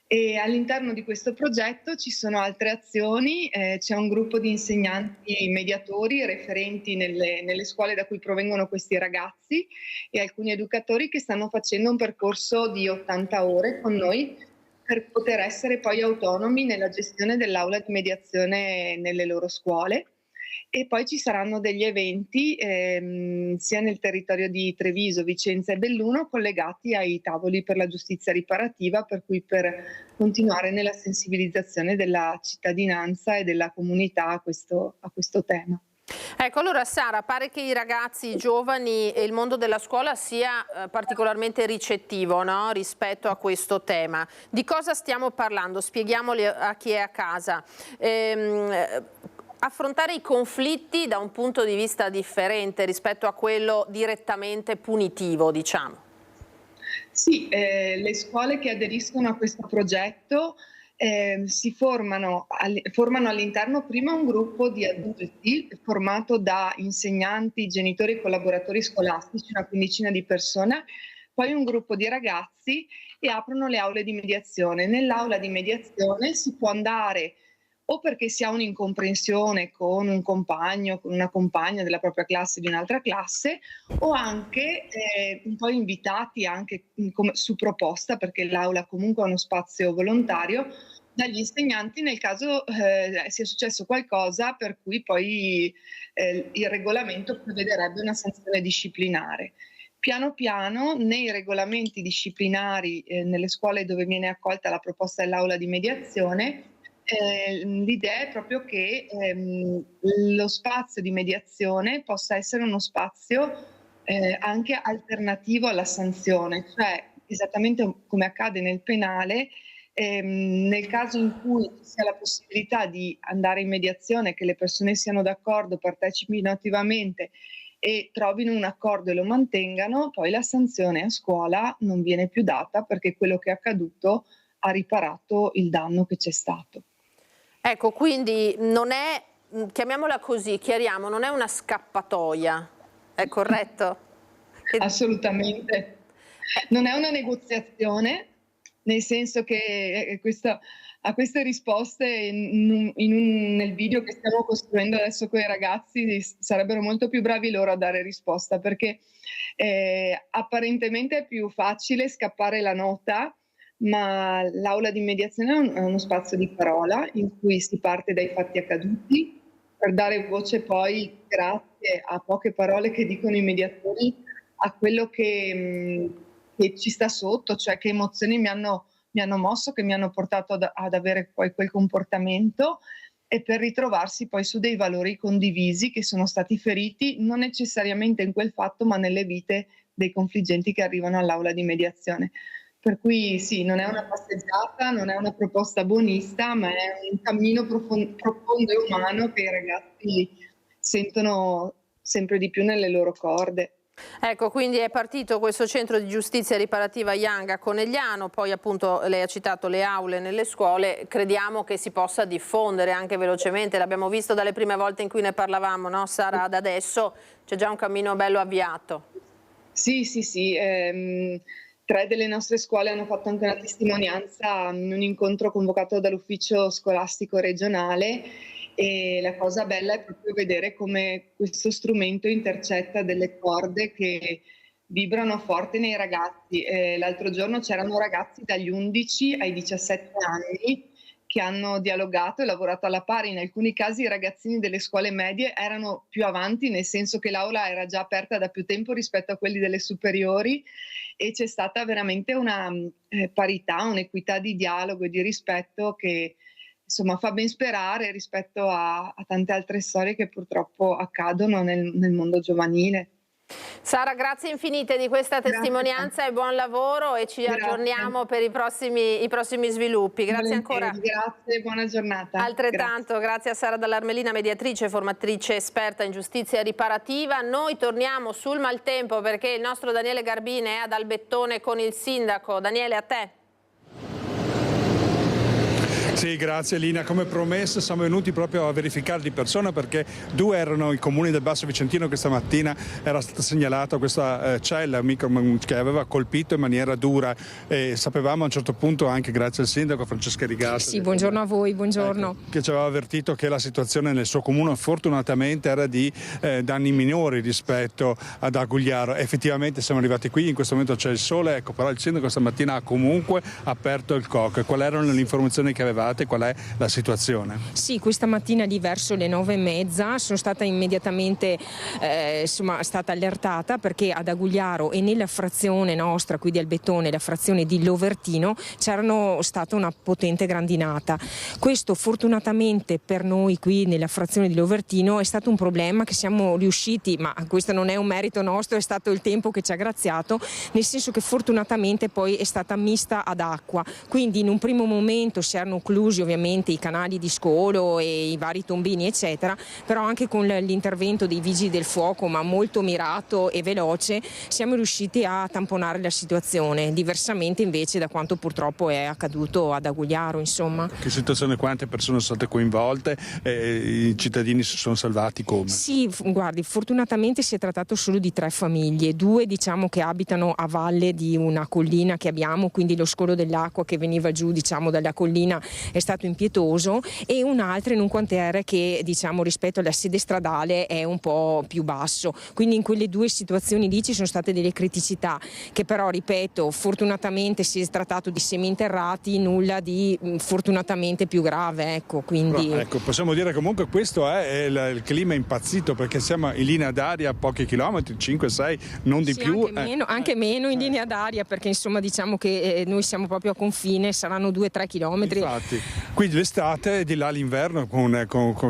E all'interno di questo progetto ci sono altre azioni, c'è un gruppo di insegnanti mediatori referenti nelle scuole da cui provengono questi ragazzi e alcuni educatori che stanno facendo un percorso di 80 ore con noi per poter essere poi autonomi nella gestione dell'aula di mediazione nelle loro scuole. E poi ci saranno degli eventi sia nel territorio di Treviso, Vicenza e Belluno collegati ai tavoli per la giustizia riparativa, per cui per continuare nella sensibilizzazione della cittadinanza e della comunità a questo tema. Ecco, allora Sara, pare che i ragazzi, i giovani e il mondo della scuola sia particolarmente ricettivo, no? Rispetto a questo tema. Di cosa stiamo parlando? Spieghiamoli a chi è a casa. Affrontare i conflitti da un punto di vista differente rispetto a quello direttamente punitivo, diciamo. Sì, le scuole che aderiscono a questo progetto si formano all'interno prima un gruppo di adulti formato da insegnanti, genitori e collaboratori scolastici, una quindicina di persone, poi un gruppo di ragazzi e aprono le aule di mediazione. Nell'aula di mediazione si può andare o perché si ha un'incomprensione con un compagno, con una compagna della propria classe di un'altra classe, o anche un po' invitati anche su proposta, perché l'aula comunque è uno spazio volontario, dagli insegnanti nel caso sia successo qualcosa per cui poi il regolamento prevederebbe una sanzione disciplinare. Piano piano nei regolamenti disciplinari nelle scuole dove viene accolta la proposta dell'aula di mediazione, l'idea è proprio che lo spazio di mediazione possa essere uno spazio anche alternativo alla sanzione, cioè esattamente come accade nel penale, nel caso in cui ci sia la possibilità di andare in mediazione, che le persone siano d'accordo, partecipino attivamente e trovino un accordo e lo mantengano, poi la sanzione a scuola non viene più data perché quello che è accaduto ha riparato il danno che c'è stato. Ecco, quindi non è, chiamiamola così, chiariamo, non è una scappatoia, è corretto? Assolutamente. Non è una negoziazione, nel senso che a queste risposte nel video che stiamo costruendo adesso con i ragazzi sarebbero molto più bravi loro a dare risposta, perché apparentemente è più facile scappare la nota, ma l'aula di mediazione è uno spazio di parola in cui si parte dai fatti accaduti per dare voce poi, grazie a poche parole che dicono i mediatori, a quello che ci sta sotto, cioè che emozioni mi hanno mosso, che mi hanno portato ad avere poi quel comportamento, e per ritrovarsi poi su dei valori condivisi che sono stati feriti non necessariamente in quel fatto, ma nelle vite dei confliggenti che arrivano all'aula di mediazione. Per cui sì, non è una passeggiata, non è una proposta buonista, ma è un cammino profondo e umano che i ragazzi sentono sempre di più nelle loro corde. Ecco, quindi è partito questo centro di giustizia riparativa Young a Conegliano, poi appunto lei ha citato le aule nelle scuole, crediamo che si possa diffondere anche velocemente, l'abbiamo visto dalle prime volte in cui ne parlavamo, no Sara? Ad adesso c'è già un cammino bello avviato. Sì. 3 delle nostre scuole hanno fatto anche una testimonianza in un incontro convocato dall'ufficio scolastico regionale, e la cosa bella è proprio vedere come questo strumento intercetta delle corde che vibrano forte nei ragazzi. L'altro giorno c'erano ragazzi dagli 11 ai 17 anni che hanno dialogato e lavorato alla pari. In alcuni casi i ragazzini delle scuole medie erano più avanti, nel senso che l'aula era già aperta da più tempo rispetto a quelli delle superiori, e c'è stata veramente una parità, un'equità di dialogo e di rispetto che insomma fa ben sperare rispetto a tante altre storie che purtroppo accadono nel mondo giovanile. Sara, grazie infinite di questa testimonianza e buon lavoro, e ci aggiorniamo per i prossimi sviluppi. Grazie ancora. Grazie, buona giornata. Altrettanto, grazie a Sara Dall'Armelina, mediatrice, formatrice esperta in giustizia riparativa. Noi torniamo sul maltempo perché il nostro Daniele Garbine è ad Albettone con il sindaco. Daniele, a te. Sì, grazie Lina. Come promesso siamo venuti proprio a verificare di persona, perché 2 erano i comuni del Basso Vicentino che stamattina era stata segnalata questa cella che aveva colpito in maniera dura, e sapevamo a un certo punto, anche grazie al sindaco Francesca Rigassa. Sì, buongiorno a voi, buongiorno. Ecco, che ci aveva avvertito che la situazione nel suo comune fortunatamente era di danni minori rispetto ad Agugliaro. Effettivamente siamo arrivati qui, in questo momento c'è il sole, ecco, però il sindaco stamattina ha comunque aperto il cocco. E quali erano le informazioni che avevate? Qual è la situazione? Sì, questa mattina verso le 9:30 sono stata immediatamente stata allertata, perché ad Agugliaro e nella frazione nostra qui di Albettone, la frazione di Lovertino, c'era stata una potente grandinata. Questo fortunatamente per noi qui nella frazione di Lovertino è stato un problema che siamo riusciti, ma questo non è un merito nostro, è stato il tempo che ci ha graziato, nel senso che fortunatamente poi è stata mista ad acqua, quindi in un primo momento si erano occlusi inclusi ovviamente i canali di scolo e i vari tombini eccetera, però anche con l'intervento dei vigili del fuoco, ma molto mirato e veloce, siamo riusciti a tamponare la situazione, diversamente invece da quanto purtroppo è accaduto ad Agugliaro, insomma. Che situazione, quante persone sono state coinvolte e i cittadini si sono salvati come? Sì, guardi, fortunatamente si è trattato solo di 3 famiglie, 2 diciamo che abitano a valle di una collina che abbiamo, quindi lo scolo dell'acqua che veniva giù diciamo dalla collina è stato impietoso, e un'altra in un quartiere che diciamo rispetto alla sede stradale è un po' più basso, quindi in quelle 2 situazioni lì ci sono state delle criticità che però, ripeto, fortunatamente si è trattato di seminterrati, nulla di fortunatamente più grave, ecco, quindi... Però, ecco, possiamo dire comunque questo è il clima impazzito, perché siamo in linea d'aria a pochi chilometri, 5-6, non di sì, più. Anche meno in linea d'aria, perché insomma diciamo che noi siamo proprio a confine, saranno 2-3 chilometri. Infatti, qui l'estate, di là l'inverno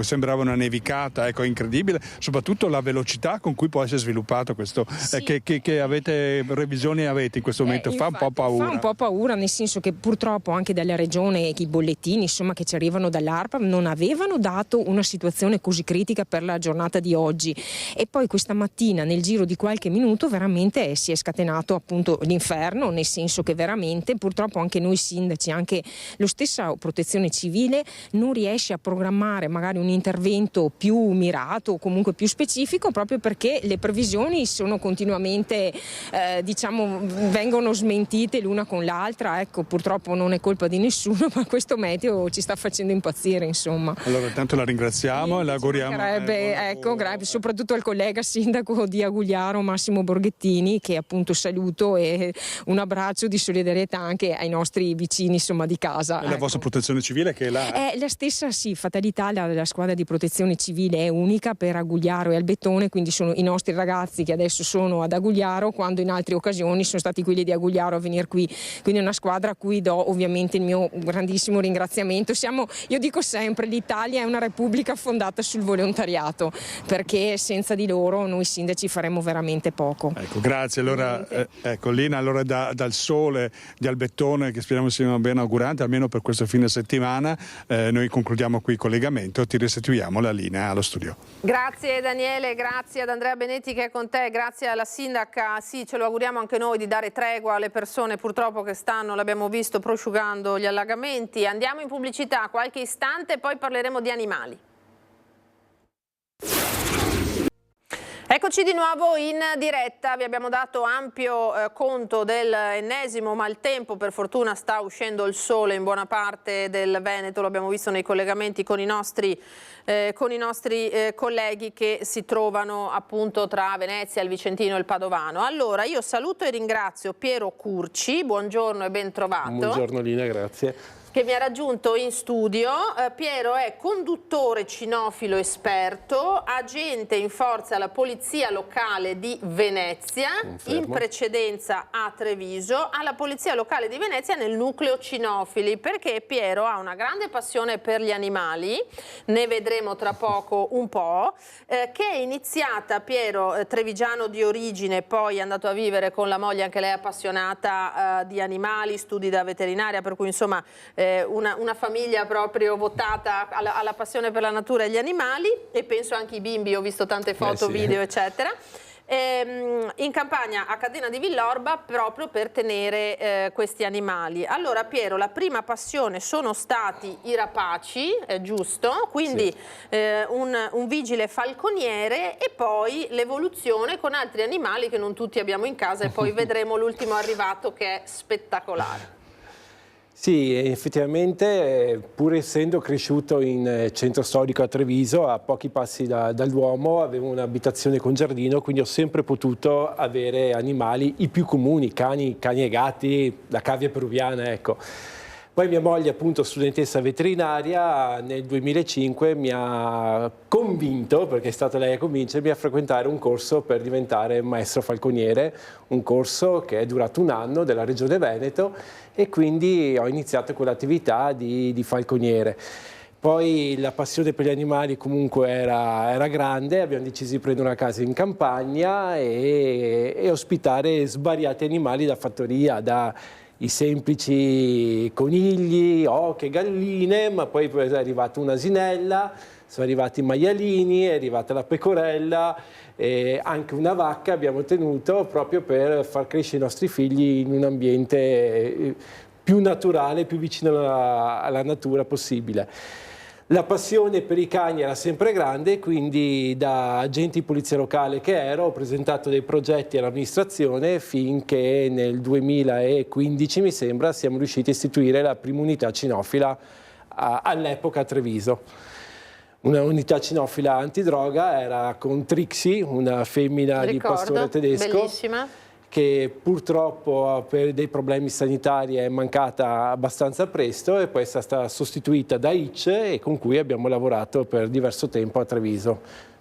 sembrava una nevicata, ecco, incredibile, soprattutto la velocità con cui può essere sviluppato questo, sì. Che revisioni avete in questo momento, fa un po' paura. Fa un po' paura, nel senso che purtroppo anche dalla regione i bollettini insomma che ci arrivano dall'ARPA non avevano dato una situazione così critica per la giornata di oggi, e poi questa mattina nel giro di qualche minuto veramente si è scatenato appunto l'inferno, nel senso che veramente purtroppo anche noi sindaci, anche lo stessa protezione civile non riesce a programmare magari un intervento più mirato o comunque più specifico, proprio perché le previsioni sono continuamente diciamo vengono smentite l'una con l'altra. Ecco, purtroppo non è colpa di nessuno, ma questo meteo ci sta facendo impazzire, insomma. Allora intanto la ringraziamo e la auguriamo. Ecco, grazie soprattutto al collega sindaco di Agugliaro Massimo Borghettini, che appunto saluto, e un abbraccio di solidarietà anche ai nostri vicini insomma di casa. E la vostra protezione civile che è là? È la stessa, sì, fatalità, la squadra di protezione civile è unica per Agugliaro e Albettone, quindi sono i nostri ragazzi che adesso sono ad Agugliaro, quando in altre occasioni sono stati quelli di Agugliaro a venire qui, quindi è una squadra a cui do ovviamente il mio grandissimo ringraziamento. Io dico sempre, l'Italia è una repubblica fondata sul volontariato, perché senza di loro noi sindaci faremmo veramente poco. Ecco, grazie. Allora, ecco, Lina, allora dal sole di Albettone, che speriamo sia ben augurante almeno per questo fine settimana, noi concludiamo qui il collegamento, ti restituiamo la linea allo studio. Grazie Daniele, grazie ad Andrea Benetti che è con te, grazie alla sindaca. Sì, ce lo auguriamo anche noi di dare tregua alle persone purtroppo che stanno, l'abbiamo visto, prosciugando gli allagamenti. Andiamo in pubblicità qualche istante e poi parleremo di animali. Eccoci di nuovo in diretta, vi abbiamo dato ampio conto dell'ennesimo maltempo, per fortuna sta uscendo il sole in buona parte del Veneto, lo abbiamo visto nei collegamenti con i nostri colleghi che si trovano appunto tra Venezia, il Vicentino e il Padovano. Allora io saluto e ringrazio Piero Curci, buongiorno e ben trovato. Buongiorno Lina, grazie. Che mi ha raggiunto in studio. Piero è conduttore cinofilo esperto, agente in forza alla Polizia Locale di Venezia, in precedenza a Treviso, alla Polizia Locale di Venezia nel nucleo cinofili, perché Piero ha una grande passione per gli animali, ne vedremo tra poco un po', che è iniziata, Piero, trevigiano di origine, poi è andato a vivere con la moglie, anche lei appassionata di animali, studi da veterinaria, per cui insomma una famiglia proprio votata alla passione per la natura e gli animali, e penso anche i bimbi, ho visto tante foto, video eccetera. In campagna a Catena di Villorba proprio per tenere questi animali. Allora Piero, la prima passione sono stati i rapaci, è giusto? Quindi un vigile falconiere, e poi l'evoluzione con altri animali che non tutti abbiamo in casa, e poi vedremo l'ultimo arrivato che è spettacolare. Sì, effettivamente, pur essendo cresciuto in centro storico a Treviso, a pochi passi dal Duomo, avevo un'abitazione con giardino, quindi ho sempre potuto avere animali, i più comuni, cani e gatti, la cavia peruviana, ecco. Poi mia moglie, appunto studentessa veterinaria, nel 2005 mi ha convinto, perché è stata lei a convincermi, a frequentare un corso per diventare maestro falconiere, un corso che è durato un anno della Regione Veneto, e quindi ho iniziato quell'attività di falconiere. Poi la passione per gli animali comunque era grande, abbiamo deciso di prendere una casa in campagna e ospitare svariati animali da fattoria, i semplici conigli, oche, galline, ma poi è arrivata un'asinella, sono arrivati i maialini, è arrivata la pecorella, e anche una vacca abbiamo tenuto proprio per far crescere i nostri figli in un ambiente più naturale, più vicino alla natura possibile. La passione per i cani era sempre grande, quindi da agente di polizia locale che ero ho presentato dei progetti all'amministrazione finché nel 2015 mi sembra siamo riusciti a istituire la prima unità cinofila all'epoca a Treviso. Una unità cinofila antidroga era con Trixie, una femmina di pastore tedesco. Bellissima. Che purtroppo per dei problemi sanitari è mancata abbastanza presto e poi è stata sostituita da Hitch e con cui abbiamo lavorato per diverso tempo a Treviso.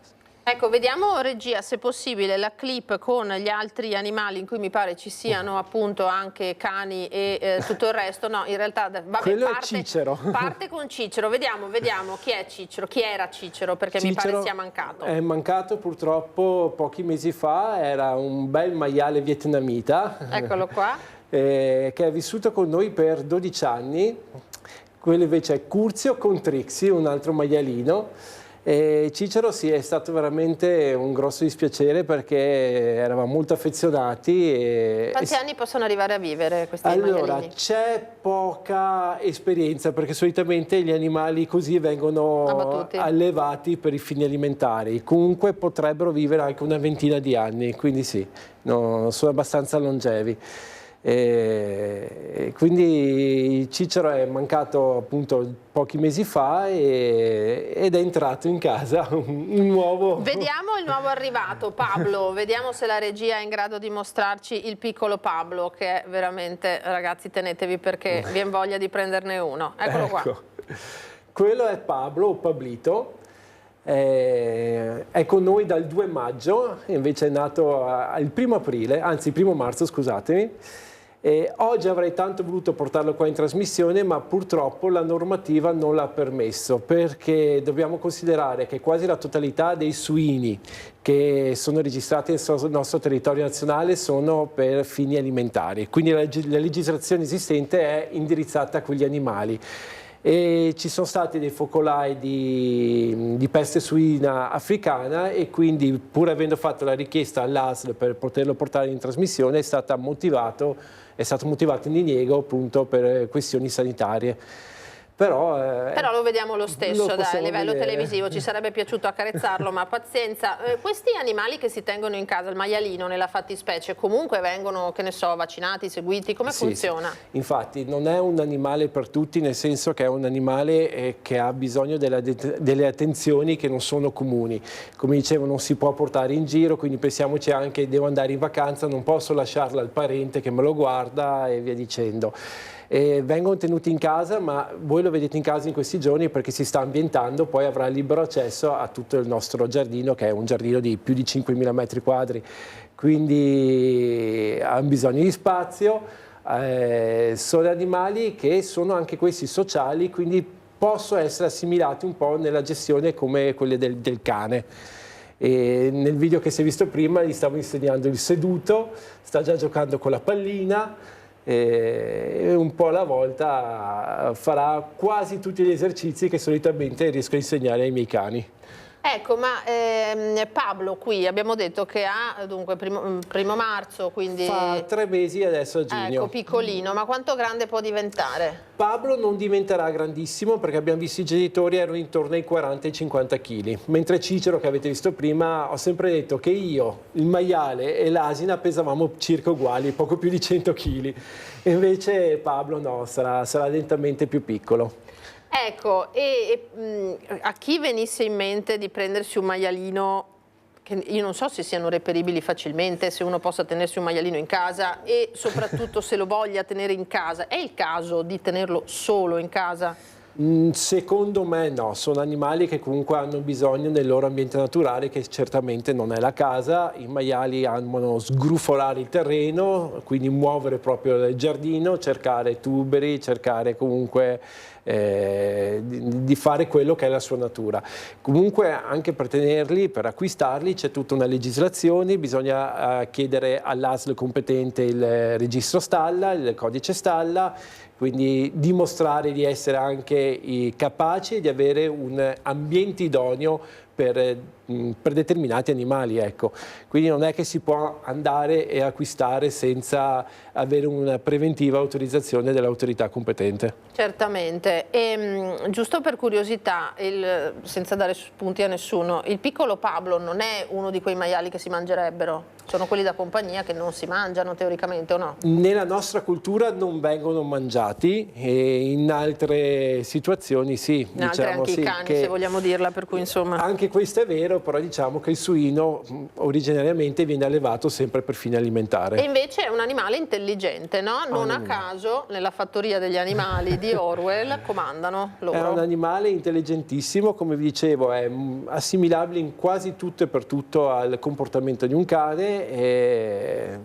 Ecco, vediamo regia se possibile la clip con gli altri animali in cui mi pare ci siano appunto anche cani e tutto il resto. No, in realtà vabbè, quello è Cicero. Parte con Cicero, vediamo chi è Cicero, chi era Cicero, perché Cicero mi pare sia mancato. È mancato purtroppo pochi mesi fa, era un bel maiale vietnamita. Eccolo qua. Che è vissuto con noi per 12 anni. Quello invece è Curzio con Trixie, un altro maialino. E Cicero sì, è stato veramente un grosso dispiacere perché eravamo molto affezionati. Quanti anni possono arrivare a vivere questi allora, maialini? c'è poca esperienza perché solitamente gli animali così vengono allevati per i fini alimentari. Comunque potrebbero vivere anche una ventina di anni, quindi sì, no, sono abbastanza longevi. Quindi Cicero è mancato appunto pochi mesi fa ed è entrato in casa un nuovo. Vediamo il nuovo arrivato, Pablo, vediamo se la regia è in grado di mostrarci il piccolo Pablo, che è veramente, ragazzi, tenetevi perché vi è voglia di prenderne uno. Eccolo qua. Quello è Pablo o Pablito. È con noi dal 2 maggio, invece è nato il 1° aprile, anzi il 1° marzo, scusatemi. Oggi avrei tanto voluto portarlo qua in trasmissione, ma purtroppo la normativa non l'ha permesso, perché dobbiamo considerare che quasi la totalità dei suini che sono registrati nel nostro territorio nazionale sono per fini alimentari, quindi la legislazione esistente è indirizzata a quegli animali. E ci sono stati dei focolai di peste suina africana e quindi, pur avendo fatto la richiesta all'ASL per poterlo portare in trasmissione, è stato motivato in diniego appunto per questioni sanitarie. Però lo vediamo lo stesso, a livello vedere. Televisivo, ci sarebbe piaciuto accarezzarlo, ma pazienza. Questi animali che si tengono in casa, il maialino nella fattispecie, comunque vengono, che ne so, vaccinati, seguiti, come funziona? Sì. Infatti non è un animale per tutti, nel senso che è un animale che ha bisogno delle attenzioni che non sono comuni. Come dicevo, non si può portare in giro, quindi pensiamoci anche, devo andare in vacanza, non posso lasciarla al parente che me lo guarda e via dicendo. Vengono tenuti in casa, ma voi lo vedete in casa in questi giorni perché si sta ambientando, poi avrà libero accesso a tutto il nostro giardino, che è un giardino di più di 5.000 metri quadri, quindi hanno bisogno di spazio. Sono animali che sono anche questi sociali, quindi possono essere assimilati un po' nella gestione come quelle del cane. E nel video che si è visto prima gli stavo insegnando il seduto, sta già giocando con la pallina, e un po' alla volta farà quasi tutti gli esercizi che solitamente riesco a insegnare ai miei cani. Ecco, ma Pablo qui abbiamo detto che ha dunque primo marzo, quindi fa 3 mesi adesso a giugno. Ecco, piccolino, ma quanto grande può diventare? Pablo non diventerà grandissimo perché abbiamo visto i genitori erano intorno ai 40 ai 50 kg, mentre Cicero, che avete visto prima, ho sempre detto che io, il maiale e l'asina pesavamo circa uguali, poco più di 100 kg, invece Pablo no, sarà lentamente più piccolo. Ecco, a chi venisse in mente di prendersi un maialino, che io non so se siano reperibili facilmente, se uno possa tenersi un maialino in casa e soprattutto se lo voglia tenere in casa, è il caso di tenerlo solo in casa? Secondo me no, sono animali che comunque hanno bisogno del loro ambiente naturale, che certamente non è la casa. I maiali amano sgrufolare il terreno, quindi muovere proprio il giardino, cercare tuberi, cercare comunque di fare quello che è la sua natura. Comunque anche per tenerli, per acquistarli c'è tutta una legislazione, bisogna chiedere all'ASL competente il registro stalla, il codice stalla, quindi dimostrare di essere anche capaci di avere un ambiente idoneo per determinati animali, ecco. Quindi non è che si può andare e acquistare senza avere una preventiva autorizzazione dell'autorità competente. Certamente. E, giusto per curiosità, senza dare spunti a nessuno, il piccolo Pablo non è uno di quei maiali che si mangerebbero? Sono quelli da compagnia che non si mangiano teoricamente, o no? Nella nostra cultura non vengono mangiati e in altre situazioni sì. In altre diciamo, anche sì, i cani, se vogliamo dirla, per cui insomma... Anche questo è vero, però diciamo che il suino originariamente viene allevato sempre per fine alimentare. E invece è un animale intelligente, no? Non a caso nella fattoria degli animali di Orwell comandano loro. È un animale intelligentissimo, come vi dicevo, è assimilabile in quasi tutto e per tutto al comportamento di un cane. E,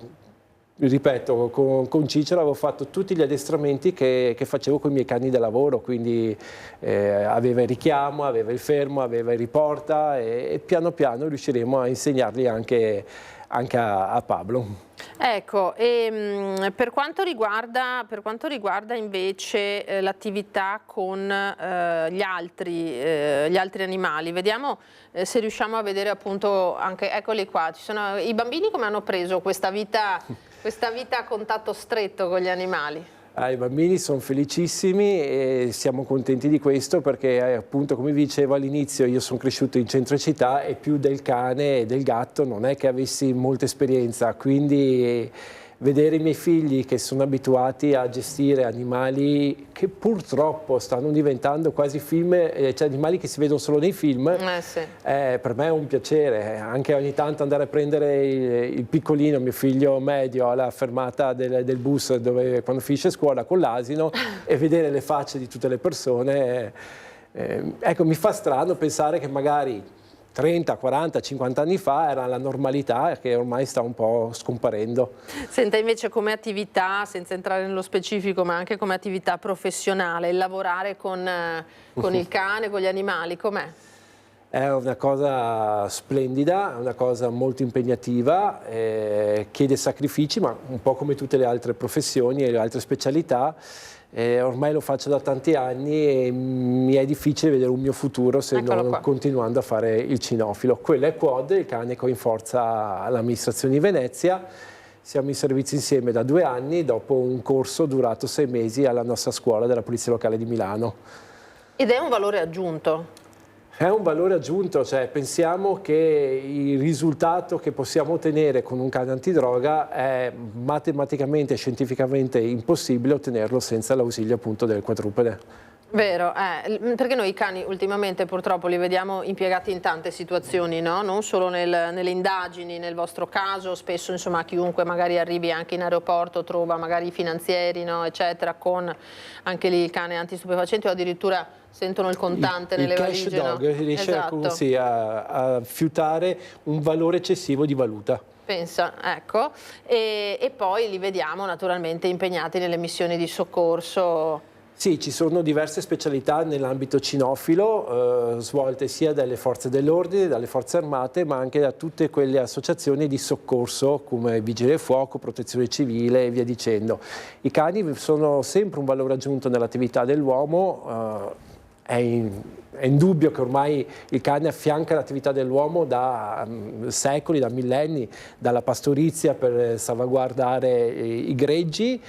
ripeto, con Cicero avevo fatto tutti gli addestramenti che facevo con i miei cani da lavoro, quindi aveva il richiamo, aveva il fermo, aveva il riporta e piano piano riusciremo a insegnarli anche a Pablo. Ecco, e per quanto riguarda invece l'attività con gli altri animali, vediamo se riusciamo a vedere appunto anche, eccoli qua, ci sono i bambini come hanno preso questa vita a contatto stretto con gli animali? I bambini sono felicissimi e siamo contenti di questo perché appunto, come vi dicevo all'inizio, io sono cresciuto in centro città e più del cane e del gatto non è che avessi molta esperienza, quindi vedere i miei figli che sono abituati a gestire animali che purtroppo stanno diventando quasi film, cioè animali che si vedono solo nei film, sì. Per me è un piacere, anche ogni tanto andare a prendere il piccolino, mio figlio medio, alla fermata del bus dove, quando finisce scuola con l'asino e vedere le facce di tutte le persone, ecco, mi fa strano pensare che magari 30, 40, 50 anni fa era la normalità che ormai sta un po' scomparendo. Senta, invece come attività, senza entrare nello specifico, ma anche come attività professionale, il lavorare con il cane, con gli animali, com'è? È una cosa splendida, è una cosa molto impegnativa, chiede sacrifici, ma un po' come tutte le altre professioni e le altre specialità. Ormai lo faccio da tanti anni e mi è difficile vedere un mio futuro se non continuando a fare il cinofilo. Quello è Quad, il cane che ho in forza all'amministrazione di Venezia. Siamo in servizio insieme da 2 anni dopo un corso durato 6 mesi alla nostra scuola della Polizia Locale di Milano. Ed è un valore aggiunto? È un valore aggiunto, cioè pensiamo che il risultato che possiamo ottenere con un cane antidroga è matematicamente e scientificamente impossibile ottenerlo senza l'ausilio appunto del quadrupede. Vero, perché noi i cani ultimamente purtroppo li vediamo impiegati in tante situazioni, no? Non solo nelle indagini, nel vostro caso, spesso insomma chiunque magari arrivi anche in aeroporto trova magari i finanzieri, no? Eccetera, con anche lì il cane antistupefacente o addirittura sentono il contante nelle valigie. Il cash dog riesce a fiutare un valore eccessivo di valuta. Pensa, ecco, e poi li vediamo naturalmente impegnati nelle missioni di soccorso. Sì, ci sono diverse specialità nell'ambito cinofilo, svolte sia dalle forze dell'ordine, dalle forze armate, ma anche da tutte quelle associazioni di soccorso come Vigili del Fuoco, Protezione Civile e via dicendo. I cani sono sempre un valore aggiunto nell'attività dell'uomo, è indubbio che ormai il cane affianca l'attività dell'uomo da secoli, da millenni, dalla pastorizia per salvaguardare i greggi,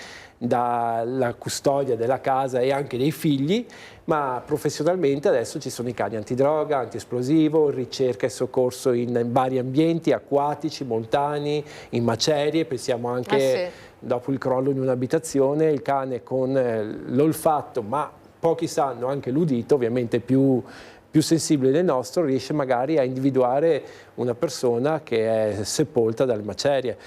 dalla custodia della casa e anche dei figli, ma professionalmente adesso ci sono i cani antidroga, antiesplosivo, ricerca e soccorso in vari ambienti acquatici, montani, in macerie, pensiamo anche dopo il crollo di un'abitazione, il cane con l'olfatto, ma pochi sanno anche l'udito, ovviamente più sensibile del nostro, riesce magari a individuare una persona che è sepolta dalle macerie.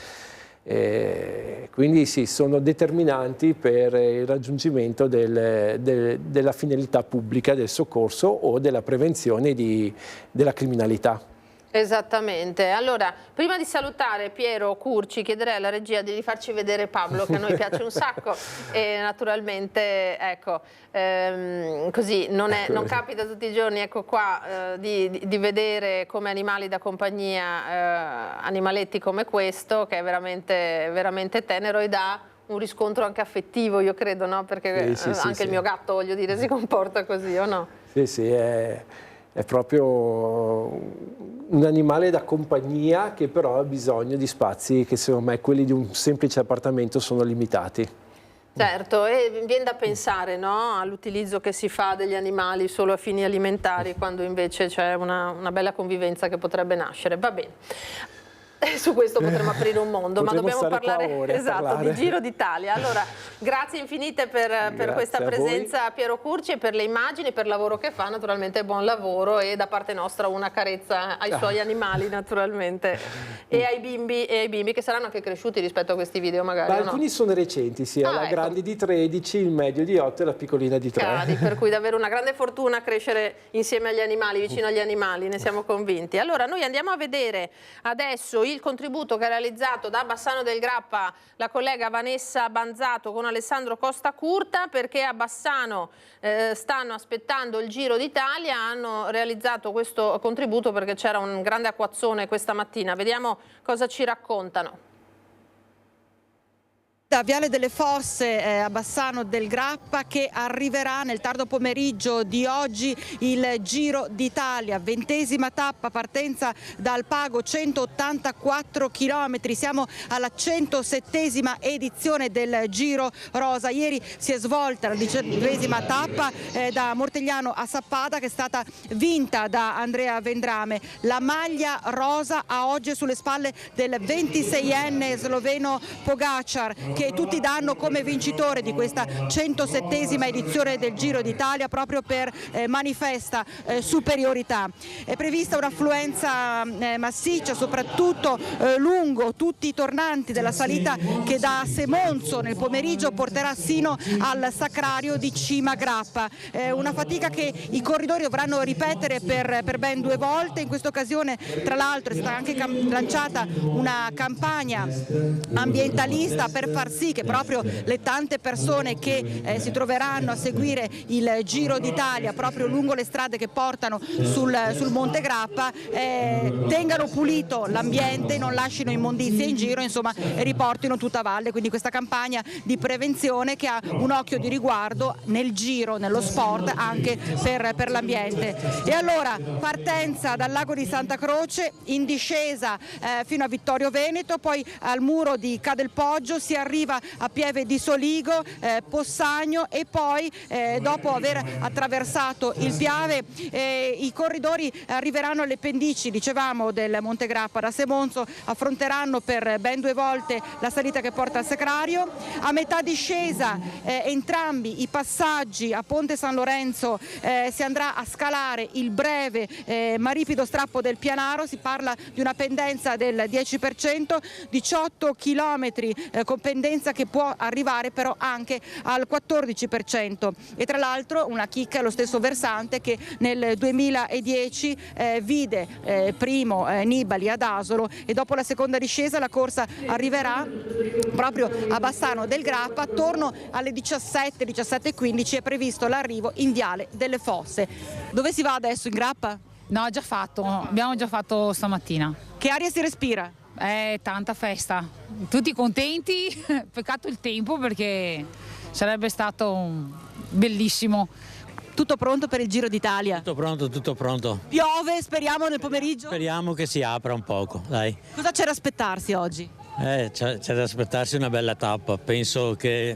Quindi sì, sono determinanti per il raggiungimento della finalità pubblica del soccorso o della prevenzione della criminalità. Esattamente. Allora, prima di salutare Piero Curci, chiederei alla regia di farci vedere Pablo, che a noi piace un sacco, e naturalmente, ecco, così non capita tutti i giorni, ecco qua, di vedere come animali da compagnia, animaletti come questo, che è veramente, veramente tenero e dà un riscontro anche affettivo, io credo, no? Perché anche il mio gatto, voglio dire, si comporta così, o no? Sì, sì, è proprio un animale da compagnia che però ha bisogno di spazi che secondo me quelli di un semplice appartamento sono limitati. Certo, e viene da pensare, no, all'utilizzo che si fa degli animali solo a fini alimentari, quando invece c'è una bella convivenza che potrebbe nascere. Va bene. Su questo potremmo aprire un mondo, ma dobbiamo parlare di Giro d'Italia. Allora, grazie infinite per questa presenza, Piero Curci, e per le immagini, per il lavoro che fa, naturalmente buon lavoro, e da parte nostra una carezza ai suoi animali, naturalmente, e ai bimbi che saranno anche cresciuti rispetto a questi video, magari. Ma alcuni sono recenti, sì, la grande di 13, il medio di 8 e la piccolina di 3. Per cui davvero una grande fortuna crescere insieme agli animali, vicino agli animali, ne siamo convinti. Allora, noi andiamo a vedere adesso il contributo che ha realizzato da Bassano del Grappa la collega Vanessa Banzato con Alessandro Costa Curta, perché a Bassano stanno aspettando il Giro d'Italia, hanno realizzato questo contributo perché c'era un grande acquazzone questa mattina. Vediamo cosa ci raccontano. Da Viale delle Fosse a Bassano del Grappa, che arriverà nel tardo pomeriggio di oggi il Giro d'Italia, 20ª tappa, partenza dal Pago, 184 km, siamo alla 107ª edizione del Giro Rosa. Ieri si è svolta la 19ª tappa da Mortegliano a Sappada, che è stata vinta da Andrea Vendrame. La maglia rosa ha oggi sulle spalle del 26enne sloveno Pogačar, che tutti danno come vincitore di questa 107ª edizione del Giro d'Italia, proprio per manifesta superiorità. È prevista un'affluenza massiccia, soprattutto lungo tutti i tornanti della salita che da Semonzo nel pomeriggio porterà sino al Sacrario di Cima Grappa. Una fatica che i corridori dovranno ripetere per ben 2 volte. In questa occasione, tra l'altro, è stata anche lanciata una campagna ambientalista per far sì che proprio le tante persone che si troveranno a seguire il Giro d'Italia proprio lungo le strade che portano sul Monte Grappa tengano pulito l'ambiente, non lasciino immondizie in giro, insomma, e riportino tutta a valle. Quindi questa campagna di prevenzione che ha un occhio di riguardo nel giro, nello sport, anche per l'ambiente. E allora, partenza dal lago di Santa Croce, in discesa fino a Vittorio Veneto, poi al muro di Cadelpoggio, si arriva a Pieve di Soligo, Possagno, e poi dopo aver attraversato il Piave i corridori arriveranno alle pendici, dicevamo, del Monte Grappa. Da Semonzo affronteranno per ben 2 volte la salita che porta al Sacrario. A metà discesa entrambi i passaggi a Ponte San Lorenzo si andrà a scalare il breve maripido strappo del Pianaro, si parla di una pendenza del 10%, 18 km con pendenza che può arrivare però anche al 14%. E tra l'altro una chicca è lo stesso versante che nel 2010 vide primo Nibali ad Asolo, e dopo la seconda discesa la corsa arriverà proprio a Bassano del Grappa. Attorno alle 17:15 è previsto l'arrivo in Viale delle Fosse. Dove si va adesso, in Grappa? No, già fatto, abbiamo già fatto stamattina. Che aria si respira? Tanta festa, tutti contenti, peccato il tempo perché sarebbe stato bellissimo. Tutto pronto per il Giro d'Italia? Tutto pronto, tutto pronto. Piove, speriamo, nel pomeriggio? Speriamo che si apra un poco, dai. Cosa c'è da aspettarsi oggi? C'è da aspettarsi una bella tappa, penso che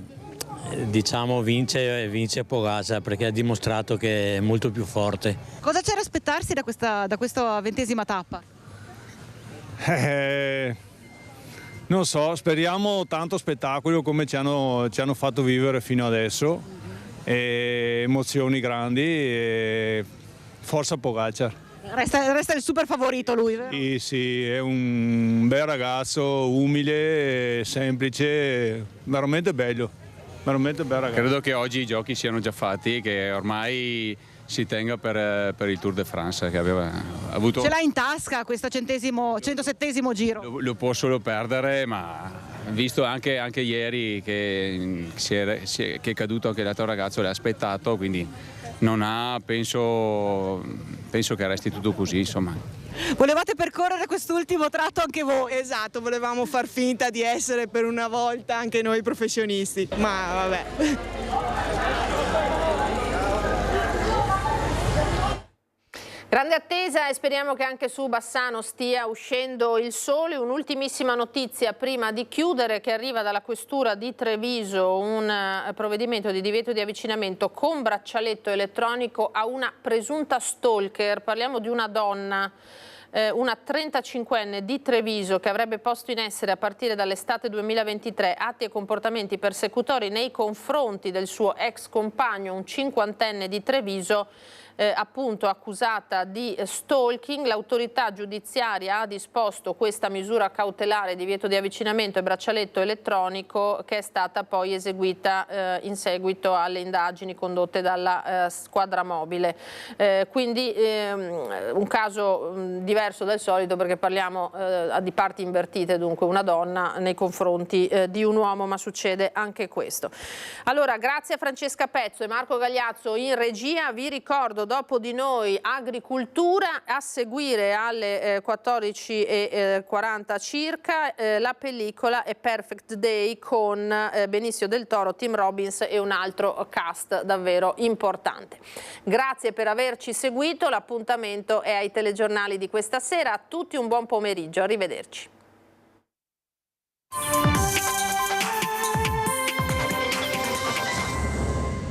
diciamo vince Pogačar, perché ha dimostrato che è molto più forte. Cosa c'è da aspettarsi da questa 20ª tappa? Non so, speriamo tanto spettacolo come ci hanno fatto vivere fino adesso, emozioni grandi, e forza Pogačar. Resta il super favorito lui, vero? Sì, sì, è un bel ragazzo, umile, semplice, veramente bello, veramente bel ragazzo. Credo che oggi i giochi siano già fatti, che ormai si tenga per il Tour de France che aveva avuto. Ce l'ha in tasca questo 107° giro? Lo può solo perdere, ma visto anche ieri che è caduto anche l'altro ragazzo, l'ha aspettato, quindi non ha, penso che resti tutto così, insomma. Volevate percorrere quest'ultimo tratto anche voi? Esatto, volevamo far finta di essere per una volta anche noi professionisti, ma vabbè. Grande attesa e speriamo che anche su Bassano stia uscendo il sole. Un'ultimissima notizia prima di chiudere, che arriva dalla questura di Treviso, un provvedimento di divieto di avvicinamento con braccialetto elettronico a una presunta stalker. Parliamo di una donna, una 35enne di Treviso, che avrebbe posto in essere a partire dall'estate 2023 atti e comportamenti persecutori nei confronti del suo ex compagno, un 50enne di Treviso, appunto accusata di stalking. L'autorità giudiziaria ha disposto questa misura cautelare, divieto di avvicinamento e braccialetto elettronico, che è stata poi eseguita in seguito alle indagini condotte dalla squadra mobile. Quindi un caso diverso dal solito, perché parliamo di parti invertite, dunque una donna nei confronti di un uomo, ma succede anche questo. Allora, grazie a Francesca Pezzo e Marco Gagliazzo in regia. Vi ricordo, dopo di noi Agricultura, a seguire alle 14:40 circa la pellicola A Perfect Day con Benicio del Toro, Tim Robbins e un altro cast davvero importante. Grazie per averci seguito, l'appuntamento è ai telegiornali di questa sera. A tutti un buon pomeriggio, arrivederci.